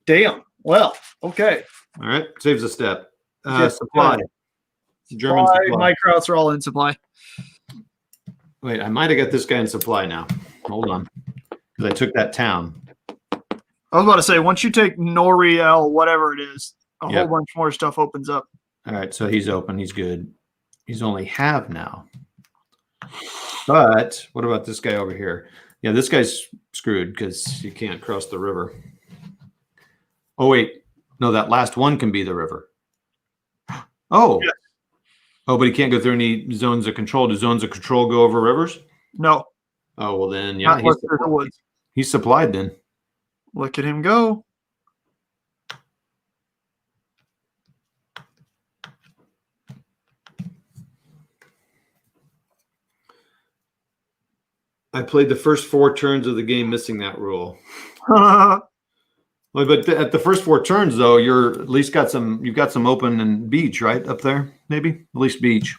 Damn. Well, okay. All right. Saves a step. Supply. German supply. supply. My krauts are all in supply. Wait, I might have got this guy in supply now. Hold on. Because I took that town. I was about to say, once you take Noriel, whatever it is, a whole bunch more stuff opens up. All right, so he's open. He's good. He's only half now. But what about this guy over here? Yeah, this guy's screwed because you can't cross the river. Oh, wait. No, that last one can be the river. Oh. Yeah. Oh, but he can't go through any zones of control. Do zones of control go over rivers? No. Oh, well then, yeah. He's supplied then. Look at him go. I played the first 4 turns of the game missing that rule. Well, but at the first 4 turns, though, you're at least you've got some open and beach, right, up there, maybe? At least beach.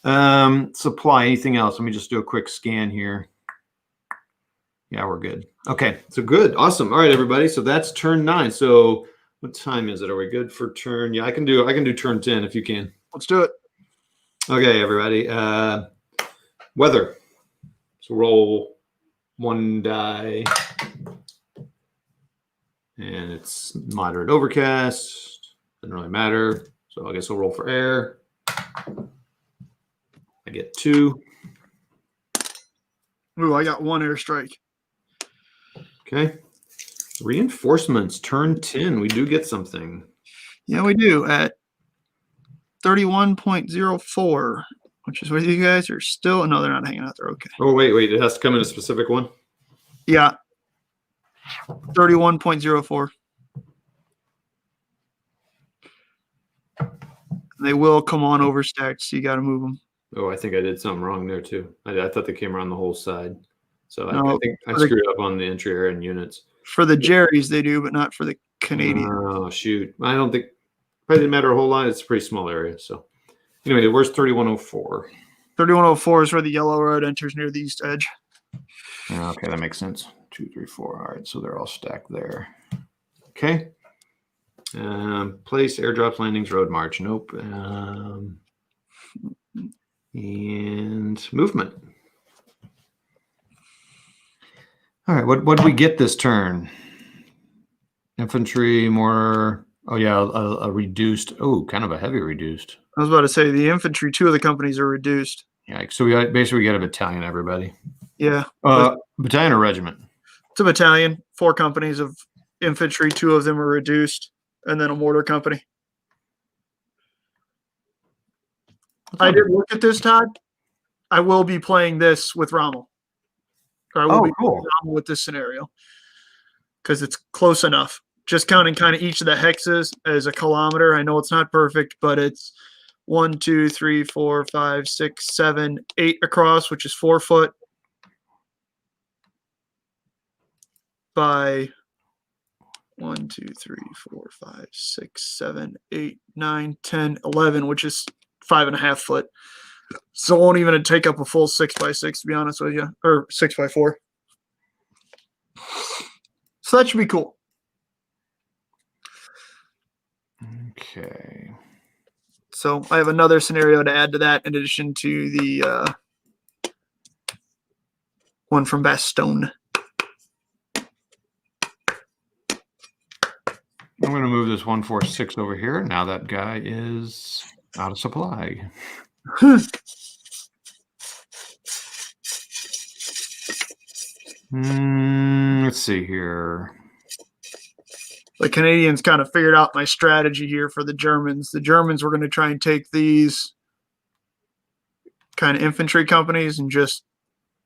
Supply, anything else? Let me just do a quick scan here. Yeah, we're good. Okay, so good. Awesome. All right, everybody. So that's turn 9. So what time is it? Are we good for turn? Yeah, I can do turn 10 if you can. Let's do it. Okay, everybody. Weather. So roll 1 die. And it's moderate overcast. Doesn't really matter. So I guess we'll roll for air. I get 2. Ooh, I got 1 airstrike. Okay. Reinforcements, turn 10. We do get something. Yeah, we do at 31.04, which is where you guys are still. No, they're not hanging out there. Okay. Oh, wait. It has to come in a specific one? Yeah. 31.04. They will come on overstacked, so you got to move them. Oh, I think I did something wrong there too. I thought they came around the whole side. So I think I screwed up on the entry area and units. For the Jerry's, they do, but not for the Canadian. Oh, shoot. I don't think probably didn't matter a whole lot. It's a pretty small area. So anyway, where's 3104? 3104 is where the yellow road enters near the east edge. Okay, that makes sense. 2, 3, 4. All right, so they're all stacked there. Okay. Place, airdrops, landings, road march. Nope. And movement. All right, what did we get this turn? Infantry, more. Oh, yeah, a reduced. Oh, kind of a heavy reduced. I was about to say the infantry, 2 of the companies are reduced. Yeah, so we got a battalion, everybody. Yeah. Battalion or regiment? It's a battalion, 4 companies of infantry, 2 of them are reduced, and then a mortar company. I did look at this, Todd. I will be playing this with Rommel. I will be playing Rommel with this scenario because it's close enough. Just counting kind of each of the hexes as a kilometer. I know it's not perfect, but it's 1, 2, 3, 4, 5, 6, 7, 8 across, which is 4 foot by 1, 2, 3, 4, 5, 6, 7, 8, 9, 10, 11, which is 5.5 foot. So it won't even take up a full 6x6, to be honest with you, or 6x4. So that should be cool. Okay. So I have another scenario to add to that in addition to the one from Bastogne. I'm going to move this 146 over here. Now that guy is out of supply. Let's see here. The Canadians kind of figured out my strategy here for the Germans. The Germans were going to try and take these kind of infantry companies and just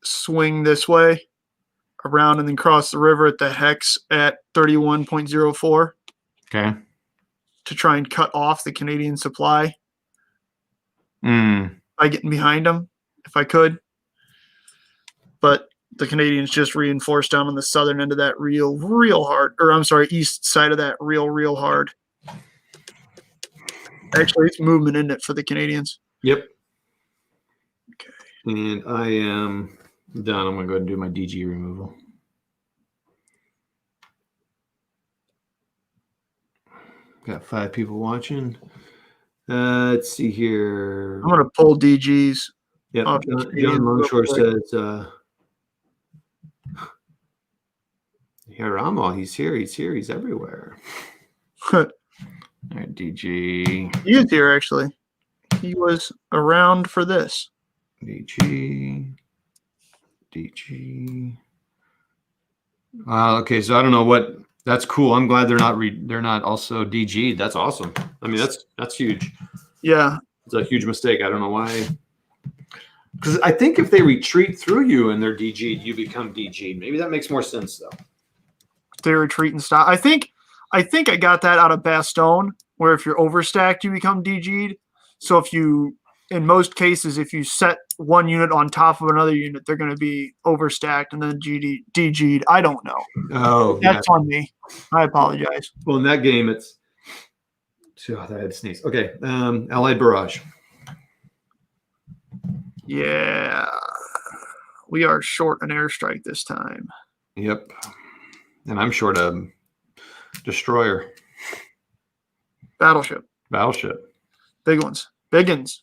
swing this way around and then cross the river at the hex at 31.04. Okay. To try and cut off the Canadian supply by getting behind them, if I could. But the Canadians just reinforced down on the southern end of that real hard. Or I'm sorry, east side of that real hard. Actually, it's movement in it for the Canadians. Yep. Okay. And I am done. I'm going to go ahead and do my DG removal. Got 5 people watching. Let's see here. I'm going to pull DGs. Yep. John Longshore says, Ramo, he's here. He's everywhere. All right, DG. He is here, actually. He was around for this. DG. Okay, so I don't know what. That's cool. I'm glad they're not also DG'd. That's awesome. I mean, that's huge. Yeah. It's a huge mistake. I don't know why. Because I think if they retreat through you and they're DG'd, you become DG'd. Maybe that makes more sense, though. They retreat and stop. I think I got that out of Bastogne, where if you're overstacked, you become DG'd. So in most cases, if you set one unit on top of another unit, they're going to be overstacked and then DG'd. I don't know. Oh, that's on me. I apologize. Well, in that game, it's. Oh, I had to sneeze. Okay, Allied Barrage. Yeah, we are short an airstrike this time. Yep, and I'm short a destroyer. Battleship. Big ones. Biggins.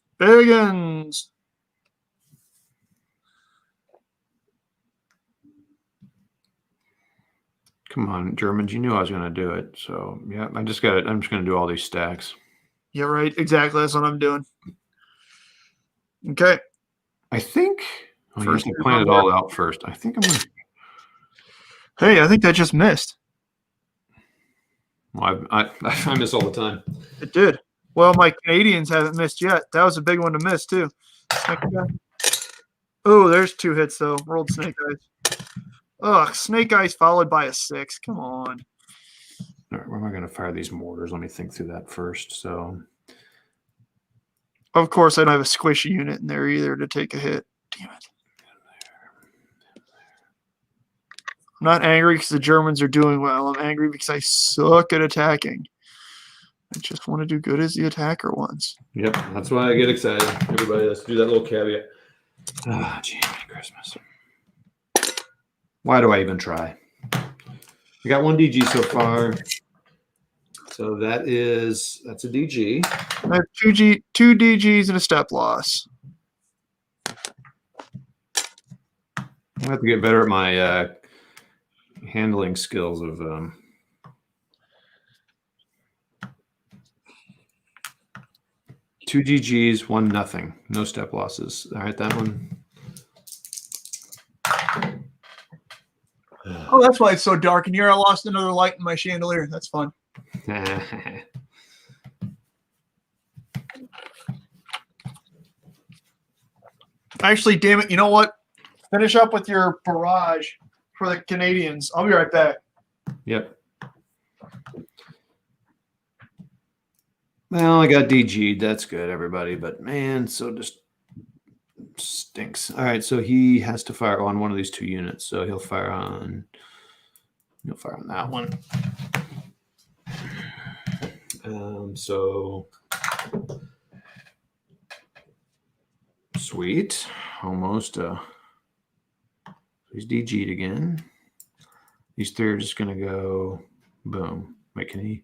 Come on, Germans! You knew I was going to do it, so yeah. I'm just going to do all these stacks. Yeah, right. Exactly. That's what I'm doing. Okay. I think. You have to plan it all out first. I think I'm going to. Hey, I think that just missed. Well, I miss all the time. It did. Well, my Canadians haven't missed yet. That was a big one to miss, too. Oh, there's 2 hits, though. Rolled Snake Eyes. Ugh, Snake Eyes followed by a 6. Come on. All right, where am I going to fire these mortars? Let me think through that first. So, of course, I don't have a squishy unit in there either to take a hit. Damn it. I'm not angry because the Germans are doing well. I'm angry because I suck at attacking. I just want to do good as the attacker wants. Yep, that's why I get excited. Everybody, let's do that little caveat. Ah, gee, Christmas. Why do I even try? We got 1 DG so far. So that's a DG. I have 2 DGs and a step loss. I have to get better at my handling skills of. 2 DGs, 1 nothing. No step losses. All right, that one. Oh, that's why it's so dark in here. I lost another light in my chandelier. That's fun. Actually, damn it. You know what? Finish up with your barrage for the Canadians. I'll be right back. Yep. Well, I got DG'd. That's good, everybody. But, man, so just stinks. All right, so he has to fire on one of these 2 units. So he'll fire on that one. So sweet, almost. He's DG'd again. These three are just gonna go boom. Wait, can he?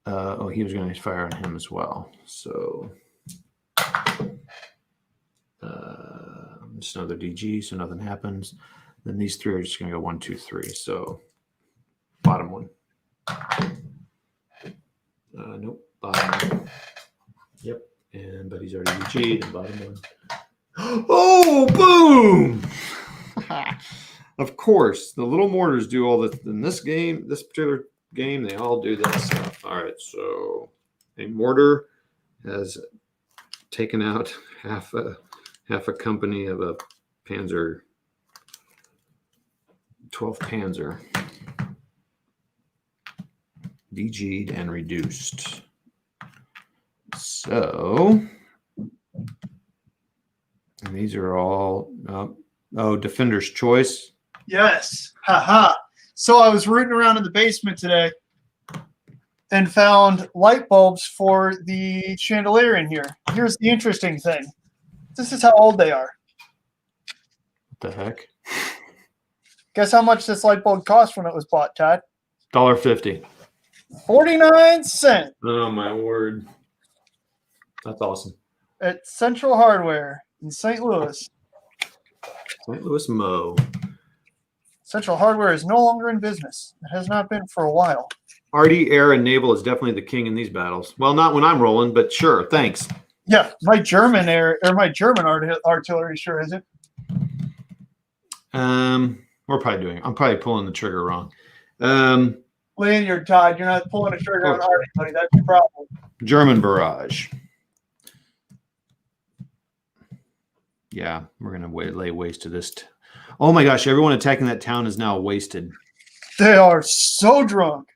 Oh, he was gonna fire on him as well. So just another DG, so nothing happens. Then these three are just gonna go 1, 2, 3. So bottom one. Nope, bottom one. Yep, but he's already DG'd. Bottom one. Oh, boom! Of course, the little mortars do all this in this game. This particular game, they all do that stuff. All right, so a mortar has taken out half a company of a Panzer 12 Panzer, DG'd and reduced. So, and these are all Defender's Choice. Yes. Haha. So I was rooting around in the basement today and found light bulbs for the chandelier in here. Here's the interesting thing. This is how old they are. What the heck? Guess how much this light bulb cost when it was bought, Todd? $1.50. 49 cents. Oh my word. That's awesome. At Central Hardware in St. Louis. St. Louis Mo. Central Hardware is no longer in business. It has not been for a while. RD, air, and naval is definitely the king in these battles. Well, not when I'm rolling, but sure. Thanks. Yeah, my German artillery sure isn't. I'm probably pulling the trigger wrong. Lanyard, Todd, you're not pulling a trigger on Artie, buddy. That's your problem. German barrage. Yeah, we're gonna lay waste to this. Oh my gosh! Everyone attacking that town is now wasted. They are so drunk.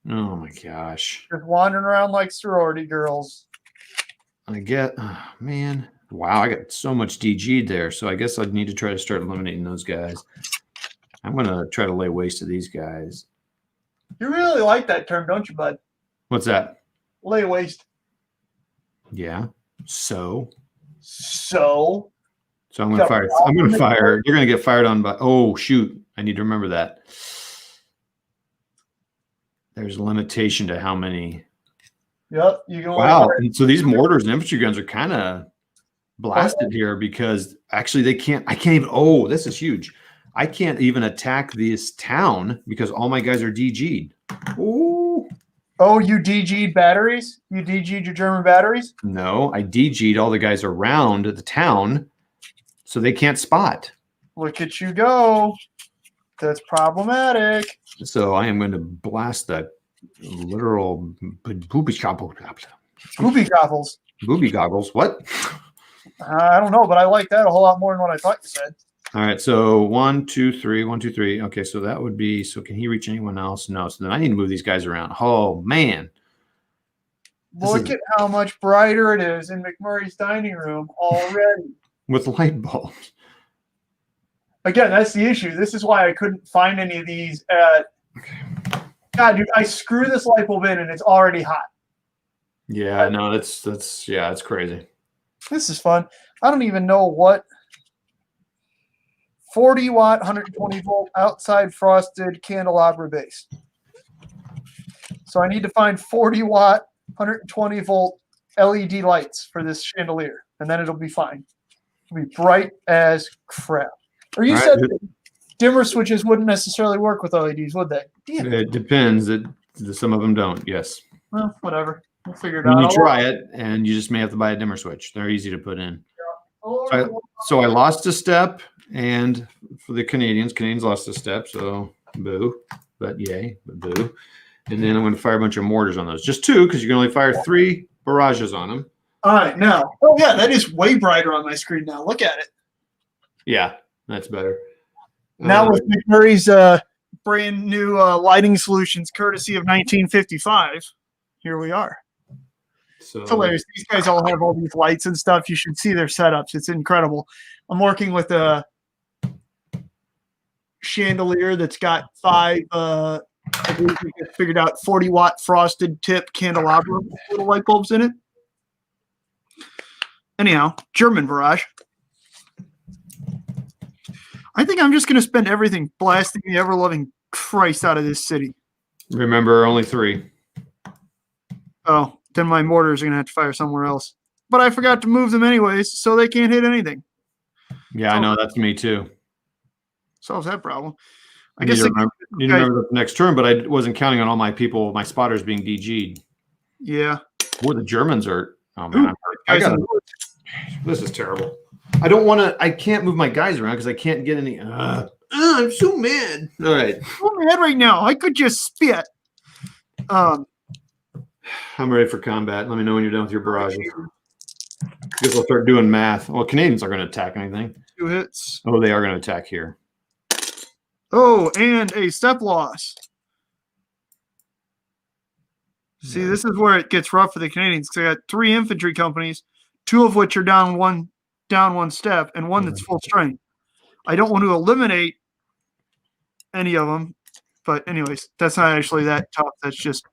Oh my gosh! Just wandering around like sorority girls. Man, wow! I got so much DG'd there, so I guess I'd need to try to start eliminating those guys. I'm gonna try to lay waste to these guys. You really like that term, don't you, bud? What's that? Lay waste. Yeah. So I'm going to fire. I'm going to fire. You're going to get fired on by. Oh, shoot. I need to remember that. There's a limitation to how many. Yep. You can. Wow. And so these mortars and infantry guns are kind of blasted here because actually I can't even. Oh, this is huge. I can't even attack this town because all my guys are DG'd. Ooh. Oh, you DG'd batteries? You DG'd your German batteries? No, I DG'd all the guys around the town. So they can't spot. Look at you go. That's problematic. So I am going to blast that literal booby goggles. Booby goggles. Booby goggles. What? I don't know, but I like that a whole lot more than what I thought you said. All right. So 1, 2, 3, 1, 2, 3. Okay. So that would be. So can he reach anyone else? No. So then I need to move these guys around. Oh man. Look at how much brighter it is in McMurray's dining room already. With light bulbs. Again, that's the issue. This is why I couldn't find any of these at. Okay. God, dude, I screw this light bulb in and it's already hot. Yeah, no, that's crazy. This is fun. I don't even know what 40 watt, 120 volt outside frosted candelabra base. So I need to find 40 watt, 120 volt LED lights for this chandelier, and then it'll be fine. It'll be bright as crap. Or you said dimmer switches wouldn't necessarily work with LEDs, would they? Damn. It depends. Some of them don't. Yes. Well, whatever. We'll figure it out. You try it, and you just may have to buy a dimmer switch. They're easy to put in. Yeah. So I lost a step, and for the Canadians lost a step. So boo, but yay, but boo. And then I'm going to fire a bunch of mortars on those. Just 2, because you can only fire 3 barrages on them. All right, now. Oh, yeah, that is way brighter on my screen now. Look at it. Yeah, that's better. Now with McMurray's brand new lighting solutions, courtesy of 1955, here we are. So it's hilarious. These guys all have all these lights and stuff. You should see their setups. It's incredible. I'm working with a chandelier that's got 5 I believe we just figured out 40-watt frosted tip candelabra with little light bulbs in it. Anyhow, German Barrage. I think I'm just going to spend everything blasting the ever-loving Christ out of this city. Remember, only 3. Oh, then my mortars are going to have to fire somewhere else. But I forgot to move them anyways, so they can't hit anything. Yeah, I know. That's me too. Solves that problem. I I guess need to remember the next turn, but I wasn't counting on all my people, my spotters being DG'd. Yeah. Boy, the Germans are. Oh man, Ooh, this is terrible. I don't want to. I can't move my guys around because I can't get any. I'm so mad. All right, I'm mad right now. I could just spit. I'm ready for combat. Let me know when you're done with your barrages. Guess I'll start doing math. Well, Canadians aren't going to attack anything. 2 hits. Oh, they are going to attack here. Oh, and a step loss. See, this is where it gets rough for the Canadians because I got 3 infantry companies, 2 of which are down one step, and 1 that's full strength. I don't want to eliminate any of them, but anyways, that's not actually that tough. That's just,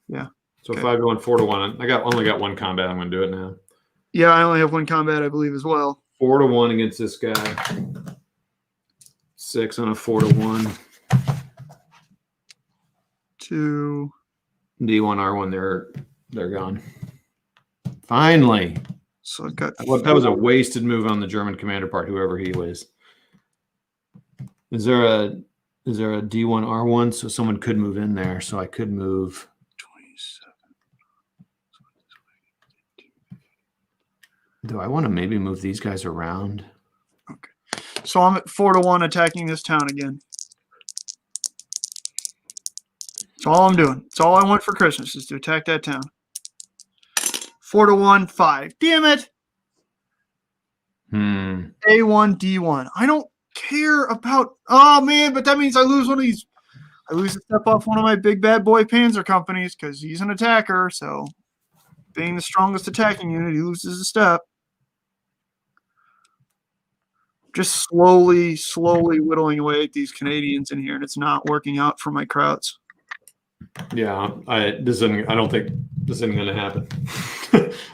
yeah. So 5-1, 4-1. I only got 1 combat. I'm going to do it now. Yeah, I only have 1 combat, I believe, as well. 4-1 against this guy. 6 on a 4-1. 2. D1, R1, they're gone. Finally. So I got. Well, that was a wasted move on the German commander part, whoever he was. Is there a D1, R1? So someone could move in there. So I could move 27. Do I want to maybe move these guys around? Okay. So I'm at 4-1 attacking this town again. That's all I'm doing. That's all I want for Christmas is to attack that town. 4-1, 5. Damn it. A1, D1. I don't care about. Oh man, but that means I lose one of these. I lose a step off one of my big bad boy Panzer companies because he's an attacker. So, being the strongest attacking unit, he loses a step. Just slowly whittling away at these Canadians in here, and it's not working out for my Krauts. Yeah, I don't think this isn't going to happen.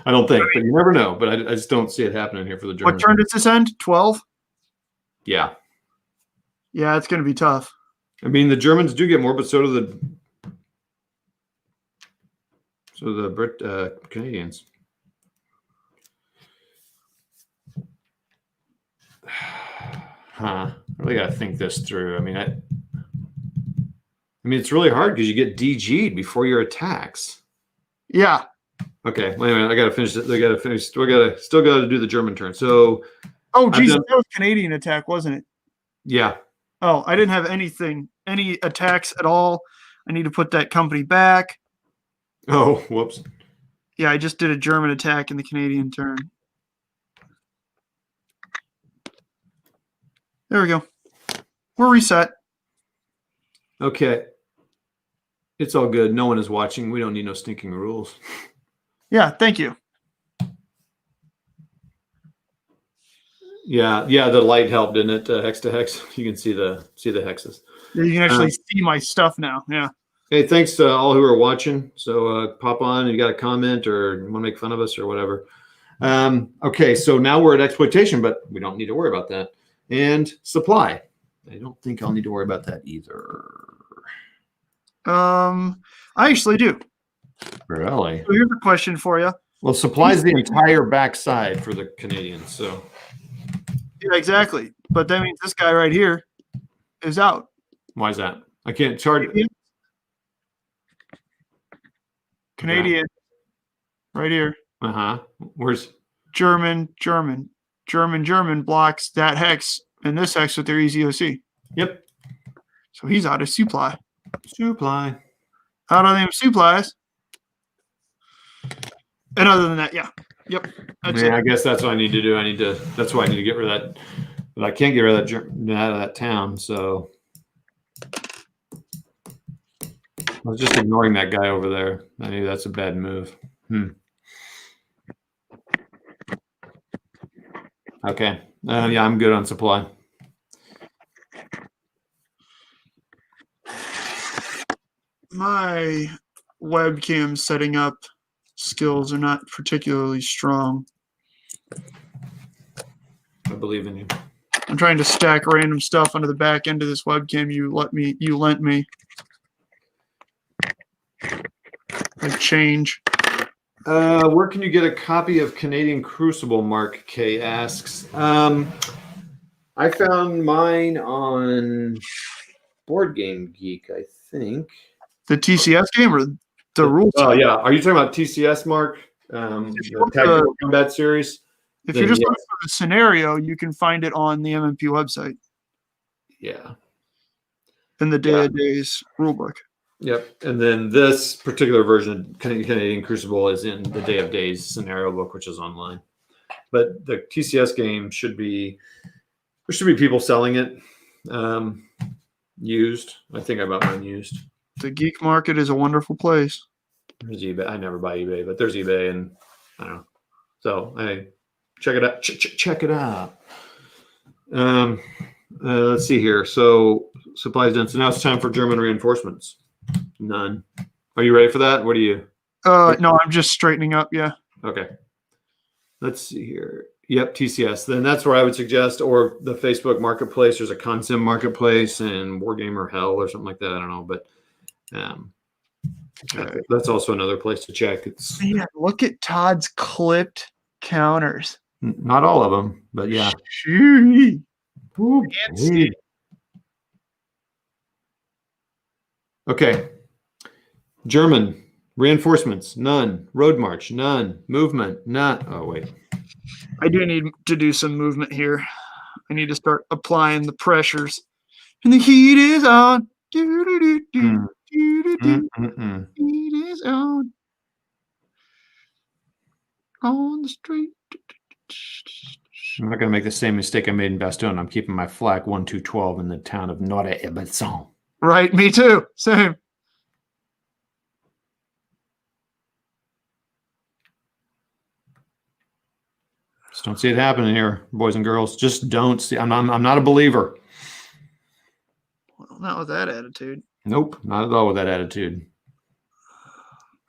I don't think, but you never know. But I just don't see it happening here for the Germans. What turn does this end? 12? Yeah. Yeah, it's going to be tough. I mean, the Germans do get more, but so do the Canadians. I really got to think this through. I mean, it's really hard because you get DG'd before your attacks. Yeah. Okay. Well, anyway, I got to finish it. They got to finish. Still got to do the German turn. So. Oh, geez, that was Canadian attack, wasn't it? Yeah. Oh, I didn't have any attacks at all. I need to put that company back. Oh, whoops. Yeah, I just did a German attack in the Canadian turn. There we go. We're reset. Okay. It's all good. No one is watching. We don't need no stinking rules. Yeah, thank you. Yeah, the light helped, didn't it? Hex to hex. You can see the hexes. You can actually see my stuff now. Yeah. Hey, thanks to all who are watching. So pop on. You got a comment or want to make fun of us or whatever. Okay, so now we're at exploitation, but we don't need to worry about that. And supply. I don't think I'll need to worry about that either. I actually do. Really? So here's a question for you. Well, supply is the entire backside for the Canadians. So. Yeah, exactly. But that means this guy right here is out. Why is that? I can't charge it. Canadian. Right here. Where's German blocks that hex and this hex with their EZOC. Yep. So he's out of supply. Out of them supplies. And other than that, yeah. Yep. That's it. I guess that's what I need to do. That's why I need to get rid of that. But I can't get rid of that town. So I was just ignoring that guy over there. I knew that's a bad move. Okay. Yeah, I'm good on supply. My webcam setting up skills are not particularly strong. I believe in you. I'm trying to stack random stuff onto the back end of this webcam you lent me. Like change. Where can you get a copy of Canadian Crucible? Mark K asks. I found mine on Board Game Geek, I think. The TCS game or the rules? Oh yeah, are you talking about TCS, Mark? The Tactical Combat Series. If you're just looking for the scenario, you can find it on the MMP website. Yeah. In the Day of Days rulebook. Yep. And then this particular version of Canadian Crucible is in the Day of Days scenario book, which is online. But the TCS game should be, there should be people selling it used. I think I bought mine used. The geek market is a wonderful place. There's eBay. I never buy eBay, but there's eBay, and I don't know. So I check it out. Check it out. Let's see here. So supplies done. So now it's time for German reinforcements. None. Are you ready for that? What are you? No, I'm just straightening up. Yeah. Okay. Let's see here. Yep, TCS. Then that's where I would suggest, or the Facebook Marketplace. There's a Consim Marketplace and Wargamer Hell or something like that. I don't know, but that's also another place to check. It's look at Todd's clipped counters. Not all of them, but yeah. Ooh, okay. German reinforcements, none. Road march, none. Movement, none. Oh, wait. I do need to do some movement here. I need to start applying the pressures. And the heat is on. Heat is on. On the street. I'm not going to make the same mistake I made in Bastogne. I'm keeping my flak 1-2-12 in the town of Nord-et-Besson. Right, me too. Same. Just don't see it happening here, boys and girls. Just don't see. I'm not a believer. Well, not with that attitude. Nope, not at all with that attitude.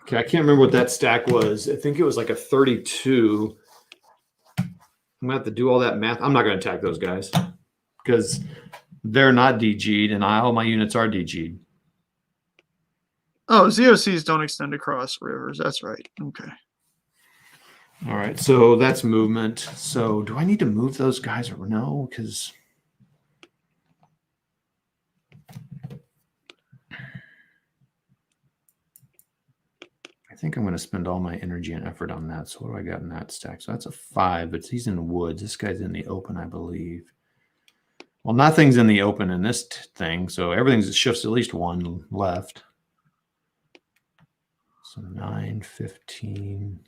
Okay, I can't remember what that stack was. I think it was like a 32. I'm gonna have to do all that math. I'm not gonna attack those guys because they're not DG'd, and all my units are DG'd. Oh, ZOCs don't extend across rivers. That's right. Okay. All right, so that's movement. So do I need to move those guys or no? Because I think I'm going to spend all my energy and effort on that. So what do I got in that stack? So that's a 5, but he's in the woods. This guy's in the open, I believe. Well, nothing's in the open in this thing, so everything shifts at least 1 left. So 9, 15.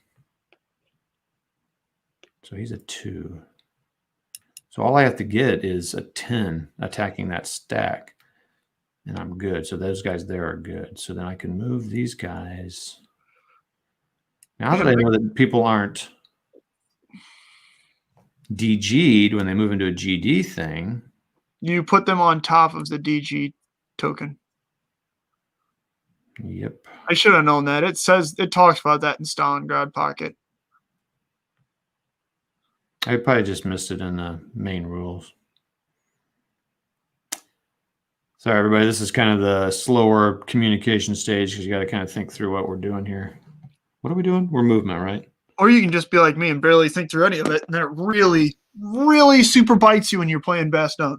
So he's a 2. So all I have to get is a 10 attacking that stack, and I'm good. So those guys there are good. So then I can move these guys. Now that I know that people aren't DG'd when they move into a GD thing. You put them on top of the DG token. Yep. I should have known that. It talks about that in Stalingrad Pocket. I probably just missed it in the main rules. Sorry, everybody. This is kind of the slower communication stage because you got to kind of think through what we're doing here. What are we doing? We're movement, right? Or you can just be like me and barely think through any of it, and then it really, really super bites you when you're playing Bastogne.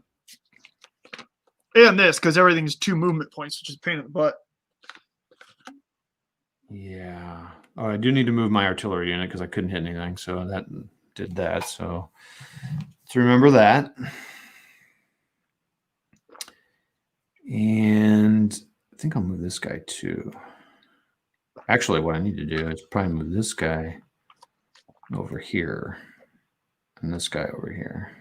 And this, because everything's 2 movement points, which is a pain in the butt. Yeah. Oh, I do need to move my artillery unit because I couldn't hit anything, so that did that. So let's remember that. And I think I'll move this guy too. Actually, what I need to do is probably move this guy over here and this guy over here.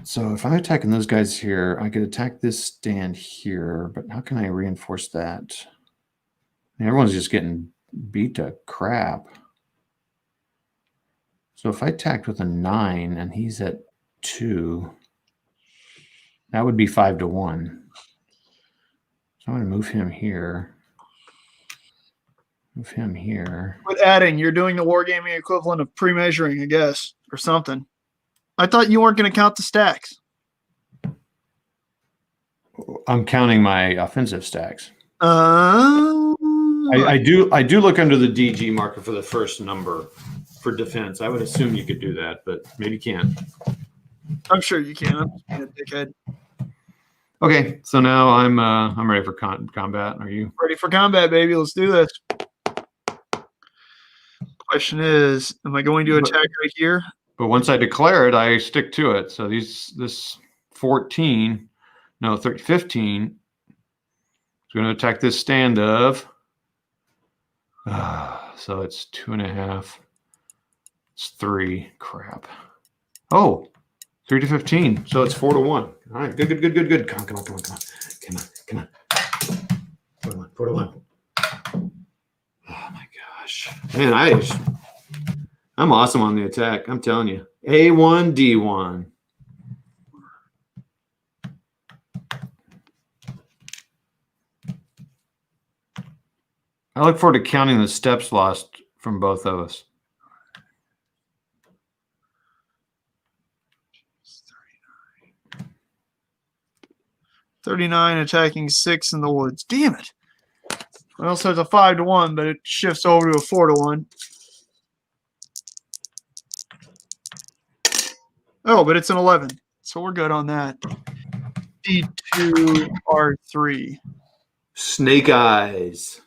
So if I'm attacking those guys here, I could attack this stand here, but how can I reinforce that? I mean, everyone's just getting beat to crap. So if I attacked with a 9 and he's at 2, that would be 5 to 1. So I'm going to move him here. Move him here. With adding, you're doing the wargaming equivalent of pre-measuring, I guess, or something. I thought you weren't going to count the stacks. I'm counting my offensive stacks. I do look under the DG marker for the first number for defense. I would assume you could do that, but maybe you can't. I'm sure you can. I'm just being a dickhead. Okay, so now I'm ready for combat. Are you Ready for combat, baby? Let's do this. Question is, am I going to attack right here? But once I declare it, I stick to it. So this 14, no, 15 is going to attack this stand of. So it's 2.5. It's 3. Crap. Oh, 3 to 15. So it's 4 to 1. All right. Good. Come on. 4 to 1. Oh my gosh. Man, I'm awesome on the attack. I'm telling you. A1, D1. I look forward to counting the steps lost from both of us. 39 attacking 6 in the woods. Damn it. It also has a 5 to 1, but it shifts over to a 4 to 1. Oh, but it's an 11. So we're good on that. D2, R3. Snake Eyes.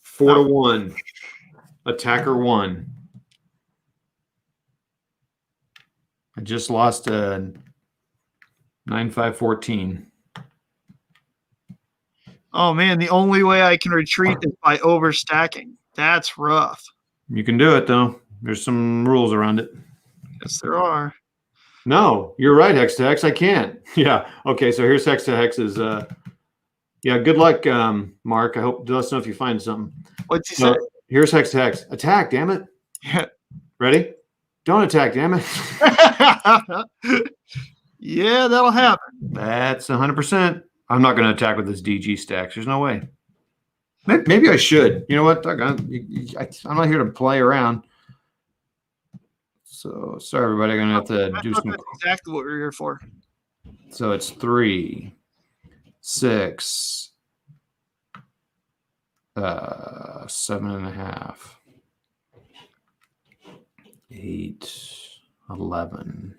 4 to 1. Attacker 1. I just lost a 9-5-14. Oh, man, the only way I can retreat is by overstacking. That's rough. You can do it, though. There's some rules around it. Yes, there are. No, you're right, Hex to Hex. I can't. Yeah. Okay, so here's Hex to Hex's. Yeah, good luck, Mark. I hope, let us know if you find something. What's he say? Here's Hex to Hex. Attack, damn it. Yeah. Ready? Don't attack, damn it. Yeah, that'll happen. That's 100%. I'm not going to attack with this DG stacks. There's no way. Maybe I should. You know what? I'm not here to play around. So sorry, everybody. I'm going to have to do some. That's exactly what we're here for. So it's 3, 6, 7.5, 8, 11.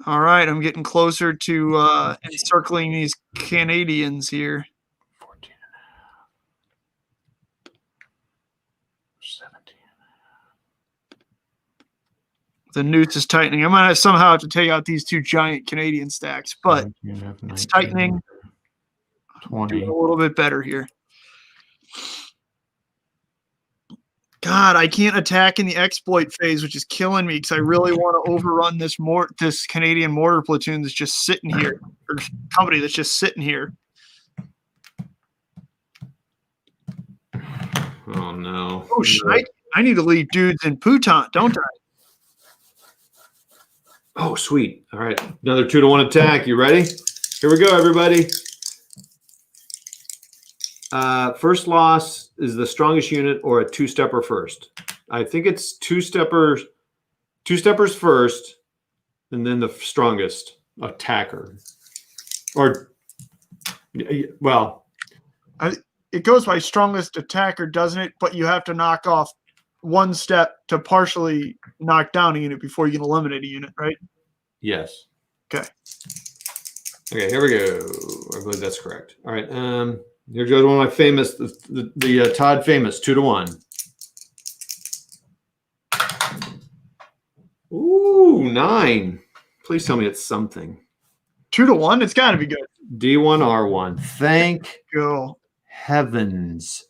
All right, I'm getting closer to encircling these Canadians here. 14 and a half. 17. The noose is tightening. I might somehow have to take out these 2 giant Canadian stacks, but it's tightening. 20. Doing a little bit better here. God, I can't attack in the exploit phase, which is killing me because I really want to overrun this Canadian mortar platoon that's just sitting here, or company that's just sitting here. Oh no! Oh shit! I need to leave dudes in Putant, don't I? Oh sweet! All right, another 2 to 1 attack. You ready? Here we go, everybody. First loss is the strongest unit or a 2-stepper first. I think it's 2-steppers first, and then the strongest attacker. Or, well, it goes by strongest attacker, doesn't it? But you have to knock off 1 step to partially knock down a unit before you can eliminate a unit, right? Yes. Okay. Okay, here we go. I believe that's correct. All right. Here goes one of my famous, the Todd famous 2 to 1. Ooh, 9. Please tell me it's something. 2 to 1. It's got to be good. D1 R1. Thank Go. heavens.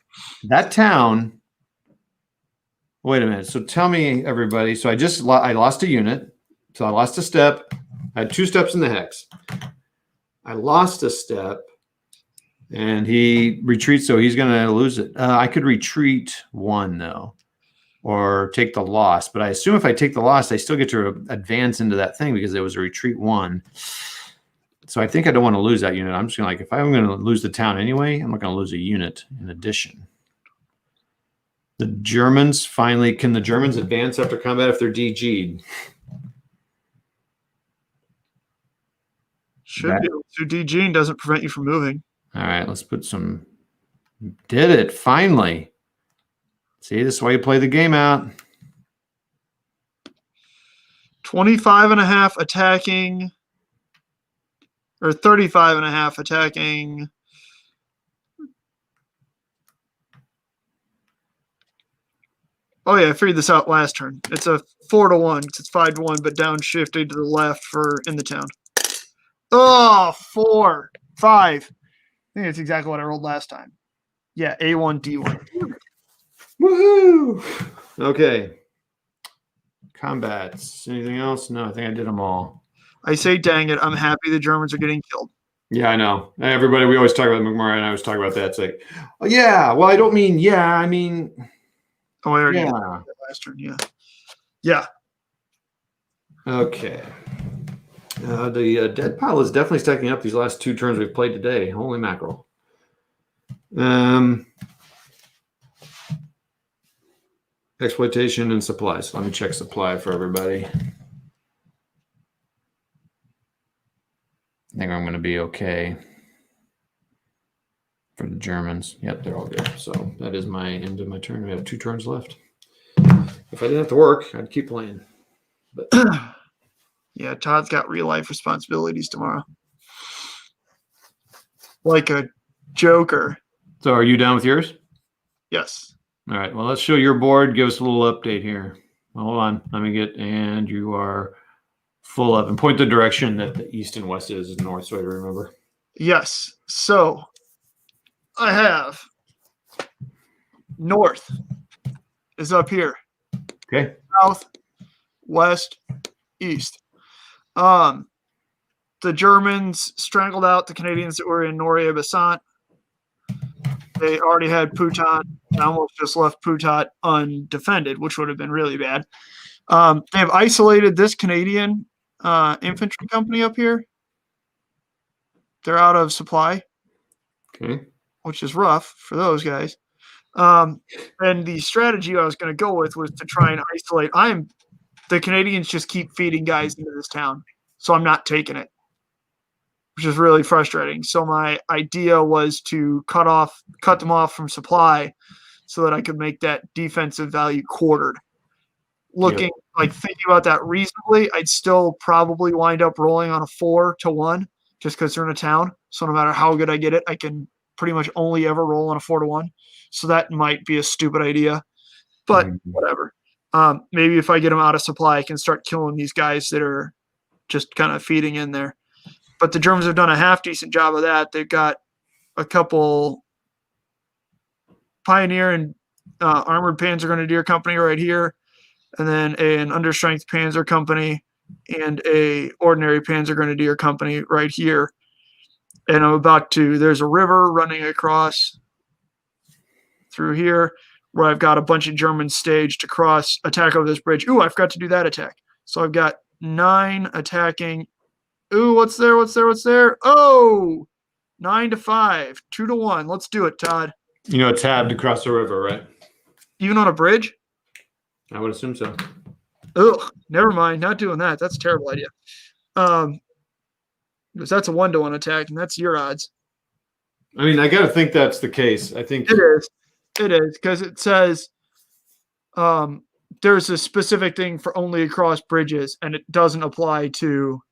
That town. Wait a minute. So tell me, everybody. So I lost a unit. So I lost a step. I had 2 steps in the hex. I lost a step. And he retreats, so he's going to lose it. I could retreat 1, though. or take the loss. But I assume if I take the loss, I still get to advance into that thing because it was a retreat 1. So I think I don't want to lose that unit. I'm just going to if I'm going to lose the town anyway, I'm not going to lose a unit in addition. The Germans finally, can the Germans advance after combat if they're DG'd? Should be able to. DG doesn't prevent you from moving. All right, let's put some. Did it finally? See, this is why you play the game out. 25.5 attacking, or 35.5 attacking. Oh yeah, I figured this out last turn. It's a 4-1 because it's 5-1, but downshifted to the left for in the town. Oh, 4, 5. I think that's exactly what I rolled last time. Yeah, A1, D1. Woohoo! Okay. Combats. Anything else? No, I think I did them all. I say, dang it, I'm happy the Germans are getting killed. Yeah, I know. Everybody, we always talk about McMurray, and I always talk about that. It's like, oh, yeah, well, I don't mean yeah, I mean. Oh, I already yeah. did that last turn, yeah. Yeah. Okay. The dead pile is definitely stacking up these last 2 turns we've played today. Holy mackerel. Exploitation and supplies. Let me check supply for everybody. I think I'm going to be okay for the Germans. Yep, they're all good. So that is my end of my turn. We have 2 turns left. If I didn't have to work, I'd keep playing. But yeah, Todd's got real life responsibilities tomorrow. Like a joker. so are you done with yours? Yes. All right. Well, let's show your board. Give us a little update here. Well, hold on. Let me get, and you are full up. And point the direction that the east and west is north, so I remember. Yes. So I have north is up here. Okay. South, west, east. The Germans strangled out the Canadians that were in Noria-Bassant. They already had Putat and almost just left Putat undefended, which would have been really bad. They have isolated this Canadian infantry company up here. They're out of supply, Okay. which is rough for those guys. And the strategy I was going to go with was to try and isolate. The Canadians just keep feeding guys into this town, so I'm not taking it, which is really frustrating. So my idea was to cut them off from supply so that I could make that defensive value quartered. Thinking about that reasonably, I'd still probably wind up rolling on a 4-1 just because they're in a town. So no matter how good I get it, I can pretty much only ever roll on a 4-1. So that might be a stupid idea, but whatever. Maybe if I get them out of supply, I can start killing these guys that are just kind of feeding in there. But the Germans have done a half decent job of that. They've got a couple Pioneer and Armored Panzer Grenadier Company right here, and then an Understrength Panzer Company and a Ordinary Panzer Grenadier Company right here. And there's a river running across through here where I've got a bunch of Germans staged to attack over this bridge. Ooh, I forgot to do that attack. So I've got 9 attacking. Ooh, what's there? Oh, 9-5, 2-1. Let's do it, Todd. You know, tab to cross the river, right? Even on a bridge? I would assume so. Ugh, never mind. Not doing that. That's a terrible idea. Because that's a 1-1 attack, and that's your odds. I mean, I got to think that's the case. I think it is. It is, because it says there's a specific thing for only across bridges, and it doesn't apply to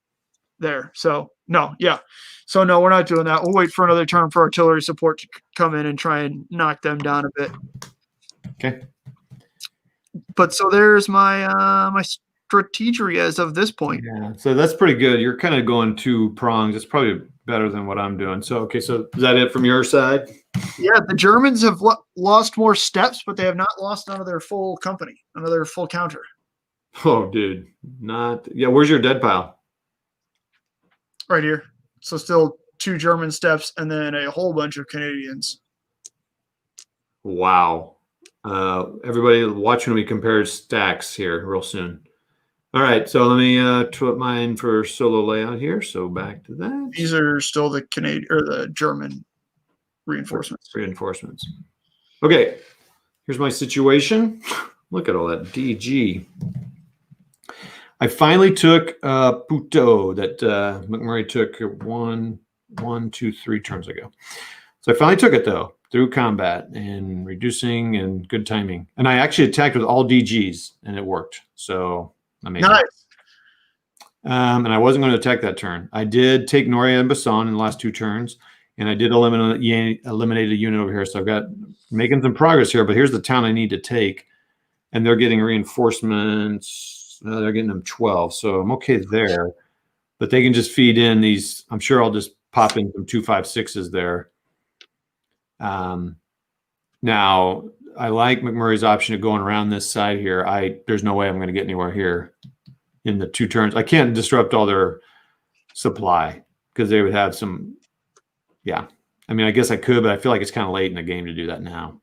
there. So, no, yeah. So, no, we're not doing that. We'll wait for another turn for artillery support to come in and try and knock them down a bit. Okay. But so there's my my strategery as of this point. Yeah, so that's pretty good. You're kind of going 2 prongs. It's probably better than what I'm doing. So, okay, so is that it from your side? Yeah, the Germans have lost more steps, but they have not lost none of their full company, none of their full counter. Oh, dude. Where's your dead pile? Right here. So still 2 German steps and then a whole bunch of Canadians. Wow. Everybody watching me compare stacks here real soon. All right, so let me put mine for solo layout here. So back to that. These are still the Canadian or the German reinforcements. Reinforcements. Okay, here's my situation. Look at all that DG. I finally took Puto that McMurray took 3 turns ago. So I finally took it though through combat and reducing and good timing. And I actually attacked with all DGs and it worked. So amazing. Nice. And I wasn't going to attack that turn. I did take Noria and Bassan in the last 2 turns, and I did eliminate a unit over here. So I've got making some progress here. But here's the town I need to take, and they're getting reinforcements. They're getting them 12, so I'm okay there. But they can just feed in these. I'm sure I'll just pop in some 2.56s there. Now I like McMurray's option of going around this side here. There's no way I'm going to get anywhere here in the 2 turns. I can't disrupt all their supply because they would have some. Yeah, I mean, I guess I could, but I feel like it's kind of late in the game to do that now.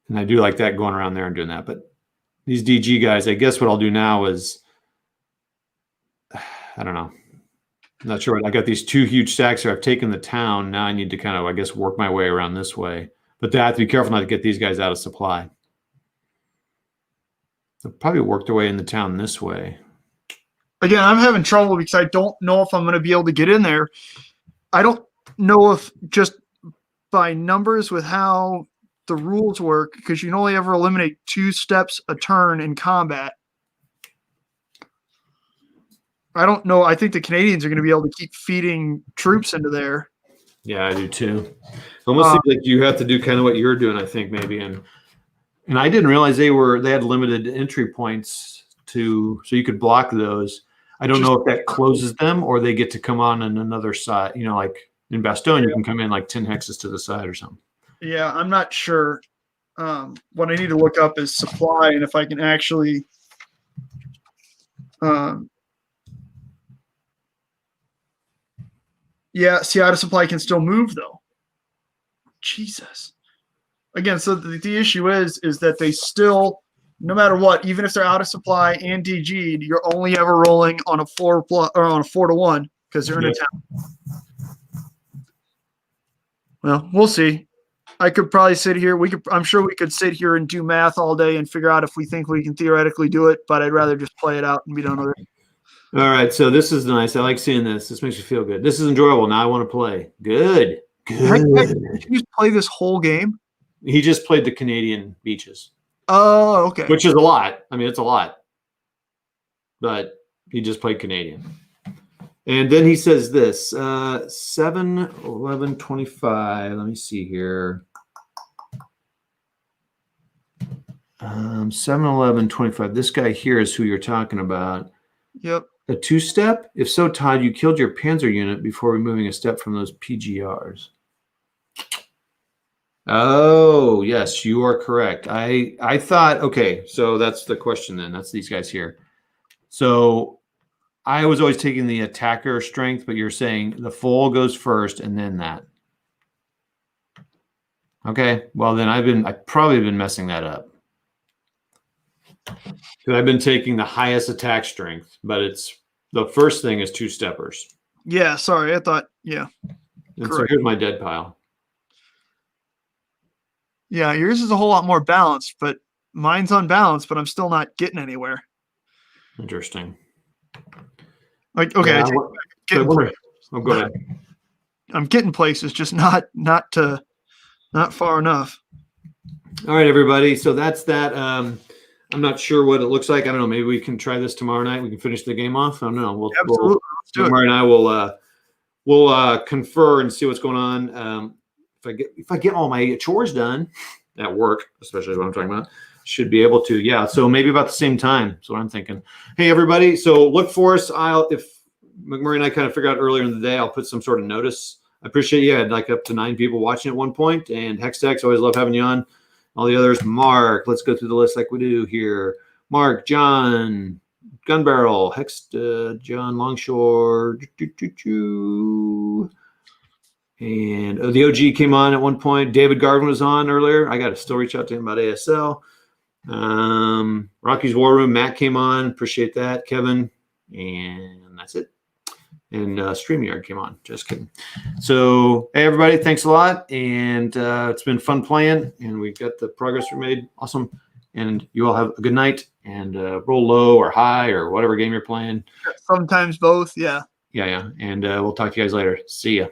And I do like that going around there and doing that. But these DG guys, I guess what I'll do now is, I don't know. I'm not sure. I got these 2 huge stacks here. I've taken the town. Now I need to kind of, I guess, work my way around this way. But I have to be careful not to get these guys out of supply. They'll probably work their way in the town this way. Again, I'm having trouble because I don't know if I'm going to be able to get in there. I don't know if just by numbers with how the rules work, because you can only ever eliminate 2 steps a turn in combat. I don't know. I think the Canadians are going to be able to keep feeding troops into there. Yeah, I do too. Almost seems like you have to do kind of what you're doing, I think, maybe. And I didn't realize they had limited entry points so you could block those. I don't know if that closes them or they get to come on another side. You know, like in Bastogne, you can come in like 10 hexes to the side or something. Yeah, I'm not sure. What I need to look up is supply and if I can actually yeah, see, out of supply can still move though. Jesus. Again, so the issue is that they still, no matter what, even if they're out of supply and DG'd, you're only ever rolling on a 4 to 1 because they're in a town. Well, we'll see. I could probably sit here. I'm sure we could sit here and do math all day and figure out if we think we can theoretically do it, but I'd rather just play it out and be done with it. All right, so this is nice. I like seeing this. This makes me feel good. This is enjoyable. Now I want to play. Good. Did you just play this whole game? He just played the Canadian beaches. Oh, okay. Which is a lot. I mean, it's a lot. But he just played Canadian. And then he says this, 7, 11, 25. Let me see here. 7, 11, 25. This guy here is who you're talking about. Yep. A 2-step? If so, Todd, you killed your Panzer unit before removing a step from those PGRs. Oh, yes, you are correct. I thought, okay, so that's the question then. That's these guys here. So I was always taking the attacker strength, but you're saying the full goes first and then that. Okay, well then I've probably been messing that up. Because I've been taking the highest attack strength, but the first thing is 2-steppers. Yeah, sorry, I thought, yeah. And so here's my dead pile. Yeah, yours is a whole lot more balanced, but mine's unbalanced, but I'm still not getting anywhere. Interesting. Like, okay, Yeah, go ahead. I'm getting places, just not far enough. All right, everybody. So that's that. I'm not sure what it looks like. I don't know. Maybe we can try this tomorrow night. We can finish the game off. I don't know. Absolutely. Let's do it. Mark and I will confer and see what's going on. If I get all my chores done at work, especially what I'm talking about, should be able to. Yeah. So maybe about the same time. That's what I'm thinking. Hey, everybody. So look for us. If McMurray and I kind of figure out earlier in the day, I'll put some sort of notice. I appreciate you. I had like up to 9 people watching at one point, and Hextex, always love having you on. All the others, Mark, let's go through the list like we do here. Mark, John, Gunbarrel, John Longshore, And the OG came on at one point. David Garvin was on earlier. I got to still reach out to him about ASL. Rocky's War Room, Matt came on. Appreciate that. Kevin. And that's it. And StreamYard came on. Just kidding. So, hey, everybody, thanks a lot. And it's been fun playing. And we got the progress we made. Awesome. And you all have a good night. And roll low or high or whatever game you're playing. Sometimes both. Yeah. Yeah. And we'll talk to you guys later. See ya.